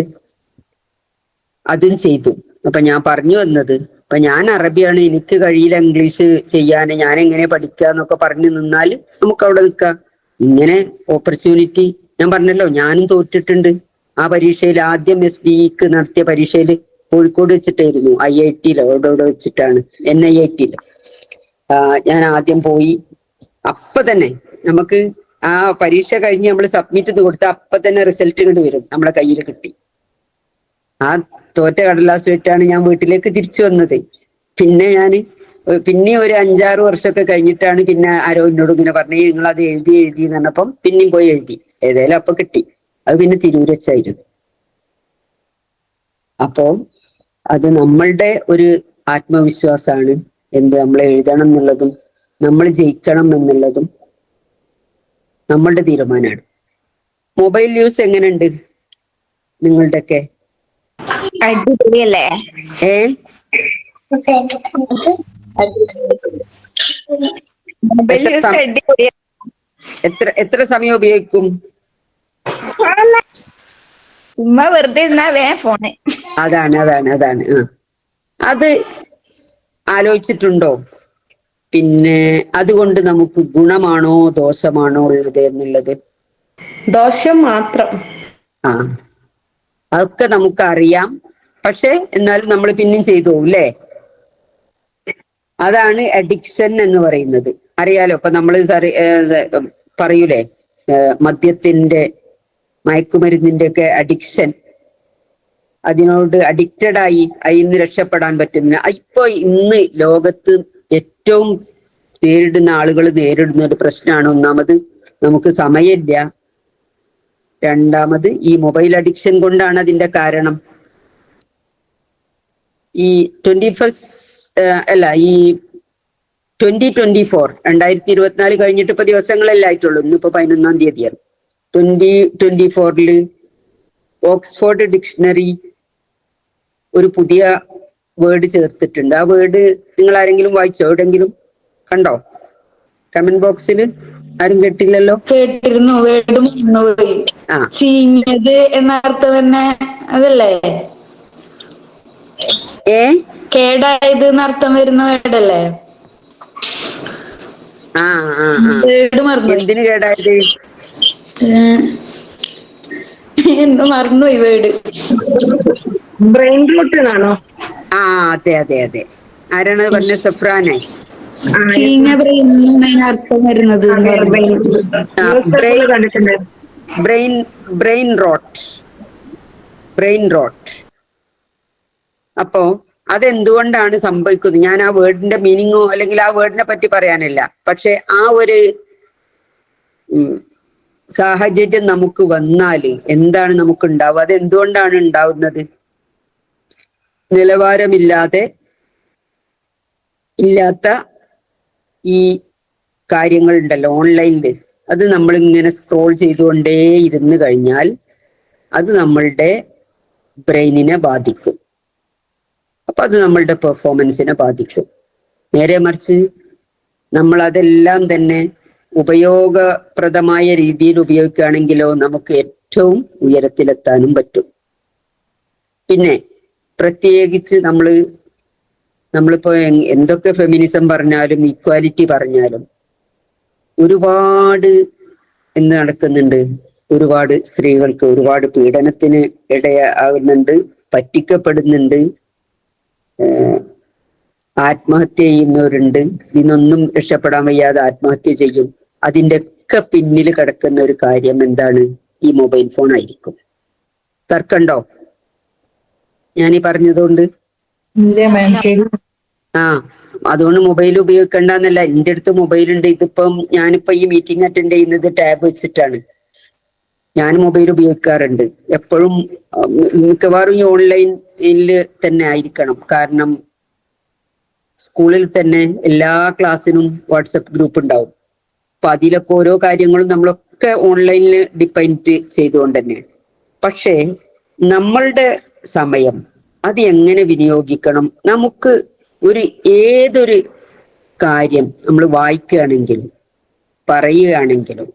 അതും ചെയ്തു. അപ്പൊ ഞാൻ പറഞ്ഞു വന്നത്, അപ്പൊ ഞാൻ അറബിയാണ്, എനിക്ക് കഴിയില്ല ഇംഗ്ലീഷ് ചെയ്യാൻ, ഞാൻ എങ്ങനെ പഠിക്കുക എന്നൊക്കെ പറഞ്ഞു നിന്നാൽ നമുക്ക് അവിടെ നിൽക്കാം. ഇങ്ങനെ ഓപ്പർച്യൂണിറ്റി, ഞാൻ പറഞ്ഞല്ലോ ഞാനും തോറ്റിട്ടുണ്ട്. ആ പരീക്ഷയിൽ ആദ്യം SDEക്ക് നടത്തിയ പരീക്ഷയിൽ കോഴിക്കോട് വെച്ചിട്ടായിരുന്നു, IIT-ലോ എവിടെ വെച്ചിട്ടാണ്, NIIT-ല് ഞാൻ ആദ്യം പോയി. അപ്പൊ തന്നെ നമുക്ക് ആ പരീക്ഷ കഴിഞ്ഞ് നമ്മൾ സബ്മിറ്റ് ചെയ്ത് കൊടുത്ത അപ്പൊ തന്നെ റിസൾട്ട് കണ്ടു വരും, നമ്മളെ കയ്യിൽ കിട്ടി. ആ തോറ്റ കടലാസ് വെച്ചാണ് ഞാൻ വീട്ടിലേക്ക് തിരിച്ചു വന്നത്. പിന്നെ ഞാൻ ഒരു 5-6 വർഷമൊക്കെ കഴിഞ്ഞിട്ടാണ് പിന്നെ ആരോ എന്നോട് ഇങ്ങനെ പറഞ്ഞു, നിങ്ങൾ അത് എഴുതി എന്ന് പറഞ്ഞപ്പം പിന്നെയും പോയി എഴുതി. ഏതായാലും അപ്പൊ കിട്ടി. അത് പിന്നെ തിരൂർ വെച്ചായിരുന്നു. അപ്പോ അത് നമ്മളുടെ ഒരു ആത്മവിശ്വാസമാണ്. നമ്മൾ എഴുതണം എന്നുള്ളതും നമ്മൾ ജയിക്കണം എന്നുള്ളതും നമ്മളുടെ തീരുമാനമാണ്. മൊബൈൽ യൂസ് എങ്ങനെയുണ്ട് നിങ്ങളുടെയൊക്കെ? അടിപൊളിയല്ലേ? മൊബൈൽ യൂസ് അടിപൊളിയല്ലേ? എത്ര സമയം ഉപയോഗിക്കും? ചുമ്മാ വെറുതെ ഇരുന്നാ ഫോണ്. അതാണ്. അത് ആലോചിച്ചിട്ടുണ്ടോ? പിന്നെ അതുകൊണ്ട് നമുക്ക് ഗുണമാണോ ദോഷമാണോ ഉള്ളത് എന്നുള്ളത്? ദോഷം മാത്രം. ആ, അതൊക്കെ നമുക്കറിയാം. പക്ഷെ എന്നാലും നമ്മൾ പിന്നെയും ചെയ്തു പോകും അല്ലേ? അതാണ് അഡിക്ഷൻ എന്ന് പറയുന്നത്. അറിയാലോ, ഇപ്പൊ നമ്മൾ പറയൂലേ, മദ്യത്തിന്റെ, മയക്കുമരുന്നിന്റെ ഒക്കെ അഡിക്ഷൻ, അതിനോട് അഡിക്റ്റഡ് ആയി അതിന്ന് രക്ഷപ്പെടാൻ പറ്റുന്ന, ഇപ്പൊ ഇന്ന് ലോകത്ത് ഏറ്റവും ആളുകൾ നേരിടുന്ന ഒരു പ്രശ്നമാണ്. ഒന്നാമത് നമുക്ക് സമയമില്ല, രണ്ടാമത് ഈ മൊബൈൽ അഡിക്ഷൻ കൊണ്ടാണ് അതിന്റെ കാരണം. ഈ 2024 കഴിഞ്ഞിട്ട് ഇപ്പൊ ദിവസങ്ങളല്ലേ ആയിട്ടുള്ളൂ. ഇന്നിപ്പോ 11-ാം തീയതിയാണ്. 2024 ഓക്സ്ഫോർഡ് ഡിക്ഷണറി ഒരു പുതിയ വേർഡ് ചേർത്തിട്ടുണ്ട്. ആ വേർഡ് നിങ്ങൾ ആരെങ്കിലും വായിച്ചോ? എവിടെങ്കിലും കണ്ടോ? കമന്റ് ബോക്സിൽ ആരും കേട്ടില്ലല്ലോ? കേട്ടിരുന്നു. വേടും ചീഞ്ഞത് എന്ന അർത്ഥം തന്നെ അതല്ലേ? കേടായത് എന്നർത്ഥം വരുന്ന വേടല്ലേ? വേട് മറന്നു. എന്തിന് കേടായത്? എന്തോ മറന്നുപോയി വേട്. ബ്രെയിൻ റൂട്ട് എന്നാണോ? അതെ. ആരാണ് പറഞ്ഞ? സഫ്രാനെ. ചീഞ്ഞ ബ്രെയിൻ അർത്ഥം വരുന്നത്. Brain rote. അപ്പോ അതെന്തുകൊണ്ടാണ് സംഭവിക്കുന്നത്? ഞാൻ ആ വേർഡിന്റെ മീനിങ്ങോ അല്ലെങ്കിൽ ആ വേർഡിനെ പറ്റി പറയാനല്ല, പക്ഷെ ആ ഒരു സാഹചര്യം നമുക്ക് വന്നാല് എന്താണ് നമുക്ക് ഉണ്ടാവുക? അത് എന്തുകൊണ്ടാണ് ഉണ്ടാവുന്നത്? നിലവാരമില്ലാത്ത ഈ കാര്യങ്ങൾ ഉണ്ടല്ലോ ഓൺലൈനിൽ, അത് നമ്മൾ ഇങ്ങനെ സ്ക്രോൾ ചെയ്തുകൊണ്ടേ ഇരുന്ന് കഴിഞ്ഞാൽ അത് നമ്മളുടെ ബ്രെയിനിനെ ബാധിക്കും. അപ്പൊ അത് നമ്മളുടെ പെർഫോമൻസിനെ ബാധിക്കും. നേരെ മറിച്ച് നമ്മൾ അതെല്ലാം തന്നെ ഉപയോഗപ്രദമായ രീതിയിൽ ഉപയോഗിക്കുകയാണെങ്കിലോ നമുക്ക് ഏറ്റവും ഉയരത്തിലെത്താനും പറ്റും. പിന്നെ പ്രത്യേകിച്ച് നമ്മളിപ്പോ എന്തൊക്കെ ഫെമിനിസം പറഞ്ഞാലും ഈക്വാലിറ്റി പറഞ്ഞാലും ഒരുപാട് ഇന്ന് നടക്കുന്നുണ്ട്. ഒരുപാട് സ്ത്രീകൾക്ക് ഒരുപാട് പീഡനത്തിന് ഇടയാകുന്നുണ്ട്, പറ്റിക്കപ്പെടുന്നുണ്ട്, ആത്മഹത്യ ചെയ്യുന്നവരുണ്ട്. ഇതിനൊന്നും രക്ഷപ്പെടാൻ വയ്യാതെ ആത്മഹത്യ ചെയ്യും. അതിൻ്റെ ഒക്കെ പിന്നിൽ കിടക്കുന്ന ഒരു കാര്യം എന്താണ്? ഈ മൊബൈൽ ഫോൺ ആയിരിക്കും. തർക്കണ്ടോ ഞാനീ പറഞ്ഞതുകൊണ്ട്? അതുകൊണ്ട് മൊബൈൽ ഉപയോഗിക്കണ്ടെന്നല്ല. എൻ്റെ അടുത്ത് മൊബൈൽ ഉണ്ട്. ഇതിപ്പം ഞാനിപ്പോ ഈ മീറ്റിംഗ് അറ്റൻഡ് ചെയ്യുന്നത് ടാബ് വെച്ചിട്ടാണ്. ഞാൻ മൊബൈൽ ഉപയോഗിക്കാറുണ്ട് എപ്പോഴും. മിക്കവാറും ഈ ഓൺലൈനിൽ തന്നെ ആയിരിക്കണം. കാരണം സ്കൂളിൽ തന്നെ എല്ലാ ക്ലാസ്സിനും വാട്സപ്പ് ഗ്രൂപ്പ് ഉണ്ടാവും. അപ്പൊ അതിലൊക്കെ ഓരോ കാര്യങ്ങളും നമ്മളൊക്കെ ഓൺലൈനിൽ ഡിപ്പെൻഡ് ചെയ്തുകൊണ്ട് തന്നെയാണ്. പക്ഷേ നമ്മളുടെ സമയം അത് എങ്ങനെ വിനിയോഗിക്കണം? നമുക്ക് ഏതൊരു കാര്യം നമ്മൾ വായിക്കുകയാണെങ്കിലും പറയുകയാണെങ്കിലും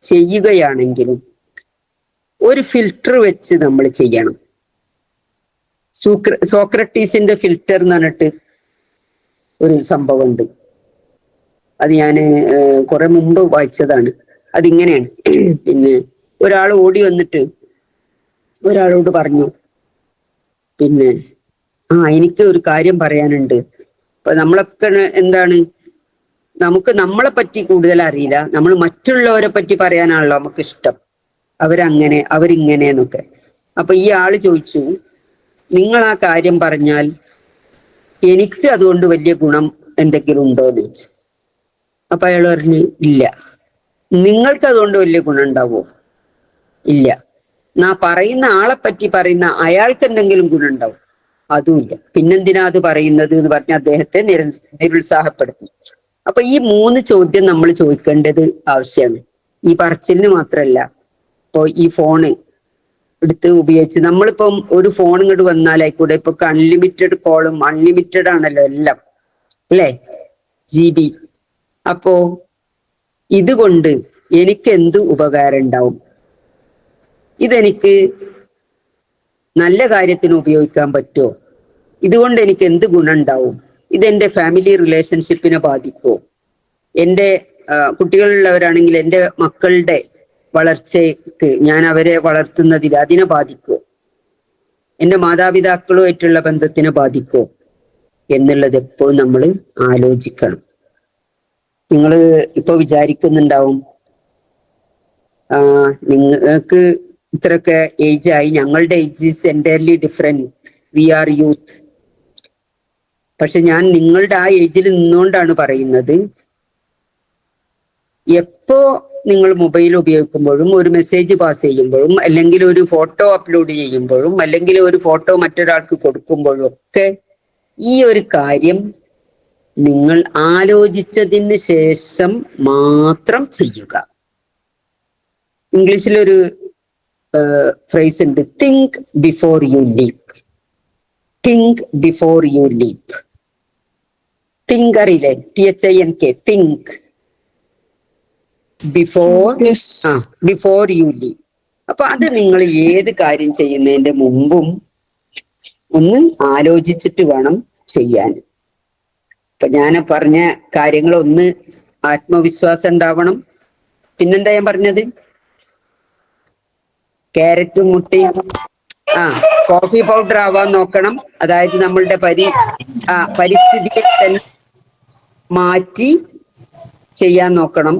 ചെയ്യുകയാണെങ്കിലും ഒരു ഫിൽറ്റർ വെച്ച് നമ്മൾ ചെയ്യണം. സോക്രട്ടീസിന്റെ ഫിൽറ്റർ എന്ന് പറഞ്ഞിട്ട് ഒരു സംഭവമുണ്ട്. അത് ഞാൻ കുറെ മുമ്പ് വായിച്ചതാണ്. അതിങ്ങനെയാണ്. പിന്നെ ഒരാൾ ഓടി വന്നിട്ട് ഒരാളോട് പറഞ്ഞു, പിന്നെ എനിക്ക് ഒരു കാര്യം പറയാനുണ്ട്. അപ്പൊ നമ്മളൊക്കെ എന്താണ്, നമുക്ക് നമ്മളെ പറ്റി കൂടുതൽ അറിയില്ല, നമ്മൾ മറ്റുള്ളവരെ പറ്റി പറയാനാണല്ലോ നമുക്ക് ഇഷ്ടം. അവരങ്ങനെ അവരിങ്ങനെ എന്നൊക്കെ. അപ്പൊ ഈ ആള് ചോദിച്ചു, നിങ്ങൾ ആ കാര്യം പറഞ്ഞാൽ എനിക്ക് അതുകൊണ്ട് വലിയ ഗുണം എന്തെങ്കിലും ഉണ്ടോ എന്ന് ചോദിച്ചു. അപ്പൊ അയാൾ പറഞ്ഞു, ഇല്ല. നിങ്ങൾക്ക് അതുകൊണ്ട് വലിയ ഗുണം ഉണ്ടാവോ? ഇല്ല. പറയുന്ന ആളെ പറ്റി പറയുന്ന അയാൾക്ക് എന്തെങ്കിലും ഗുണം ഉണ്ടാവും? അതുമില്ല. പിന്നെന്തിനാ അത് പറയുന്നത് എന്ന് പറഞ്ഞ് അദ്ദേഹത്തെ നിരുത്സാഹപ്പെടുത്തി. അപ്പൊ ഈ 3 ചോദ്യം നമ്മൾ ചോദിക്കേണ്ടത് ആവശ്യമാണ്. ഈ പറച്ചിലിന് മാത്രമല്ല. ഇപ്പൊ ഈ ഫോണ് എടുത്ത് ഉപയോഗിച്ച് നമ്മളിപ്പം ഒരു ഫോൺ ഇങ്ങോട്ട് വന്നാലായിക്കൂടെ, ഇപ്പൊ അൺലിമിറ്റഡ് കോളും അൺലിമിറ്റഡ് ആണല്ലോ എല്ലാം, അല്ലേ? GB. അപ്പോ ഇതുകൊണ്ട് എനിക്ക് എന്ത് ഉപകാരം ഉണ്ടാവും, ഇതെനിക്ക് നല്ല കാര്യത്തിന് ഉപയോഗിക്കാൻ പറ്റുമോ, ഇതുകൊണ്ട് എനിക്ക് എന്ത് ഗുണം ഉണ്ടാവും, ഇതെന്റെ ഫാമിലി റിലേഷൻഷിപ്പിനെ ബാധിക്കുമോ, എൻ്റെ കുട്ടികളുള്ളവരാണെങ്കിൽ എൻ്റെ മക്കളുടെ വളർച്ചയ്ക്ക് ഞാൻ അവരെ വളർത്തുന്നതിൽ അതിനെ ബാധിക്കുമോ, എൻ്റെ മാതാപിതാക്കളുമായിട്ടുള്ള ബന്ധത്തിനെ ബാധിക്കുമോ എന്നുള്ളത് എപ്പോഴും നമ്മൾ ആലോചിക്കണം. നിങ്ങൾ ഇപ്പൊ വിചാരിക്കുന്നുണ്ടാവും നിങ്ങൾക്ക് ഇത്രയൊക്കെ ഏജ് ആയി, ഞങ്ങളുടെ age is entirely different, we are youth. പക്ഷെ ഞാൻ നിങ്ങളുടെ ആ ഏജിൽ നിന്നുകൊണ്ടാണ് പറയുന്നത്, എപ്പോ നിങ്ങൾ മൊബൈൽ ഉപയോഗിക്കുമ്പോഴും ഒരു മെസ്സേജ് പാസ് ചെയ്യുമ്പോഴും അല്ലെങ്കിൽ ഒരു ഫോട്ടോ അപ്ലോഡ് ചെയ്യുമ്പോഴും അല്ലെങ്കിൽ ഒരു ഫോട്ടോ മറ്റൊരാൾക്ക് കൊടുക്കുമ്പോഴും ഒക്കെ ഈ ഒരു കാര്യം നിങ്ങൾ ആലോചിച്ചതിന് ശേഷം മാത്രം ചെയ്യുക. ഇംഗ്ലീഷിലൊരു ഫ്രേസ് ഉണ്ട്, think before you leap. Think before you leap. Think അറിയില്ലേ, THINK, think before you leave. അപ്പൊ അത് നിങ്ങൾ ഏത് കാര്യം ചെയ്യുന്നതിന്റെ മുമ്പും ഒന്ന് ആലോചിച്ചിട്ട് വേണം ചെയ്യാൻ. ഇപ്പൊ ഞാൻ പറഞ്ഞ കാര്യങ്ങൾ ഒന്ന് ആത്മവിശ്വാസം ഉണ്ടാവണം. പിന്നെന്താ ഞാൻ പറഞ്ഞത്, ക്യാരറ്റും മുട്ടയും കോഫി പൗഡർ ആവാൻ നോക്കണം. അതായത് നമ്മളുടെ പരിസ്ഥിതിയെ തന്നെ മാറ്റി ചെയ്യാൻ നോക്കണം.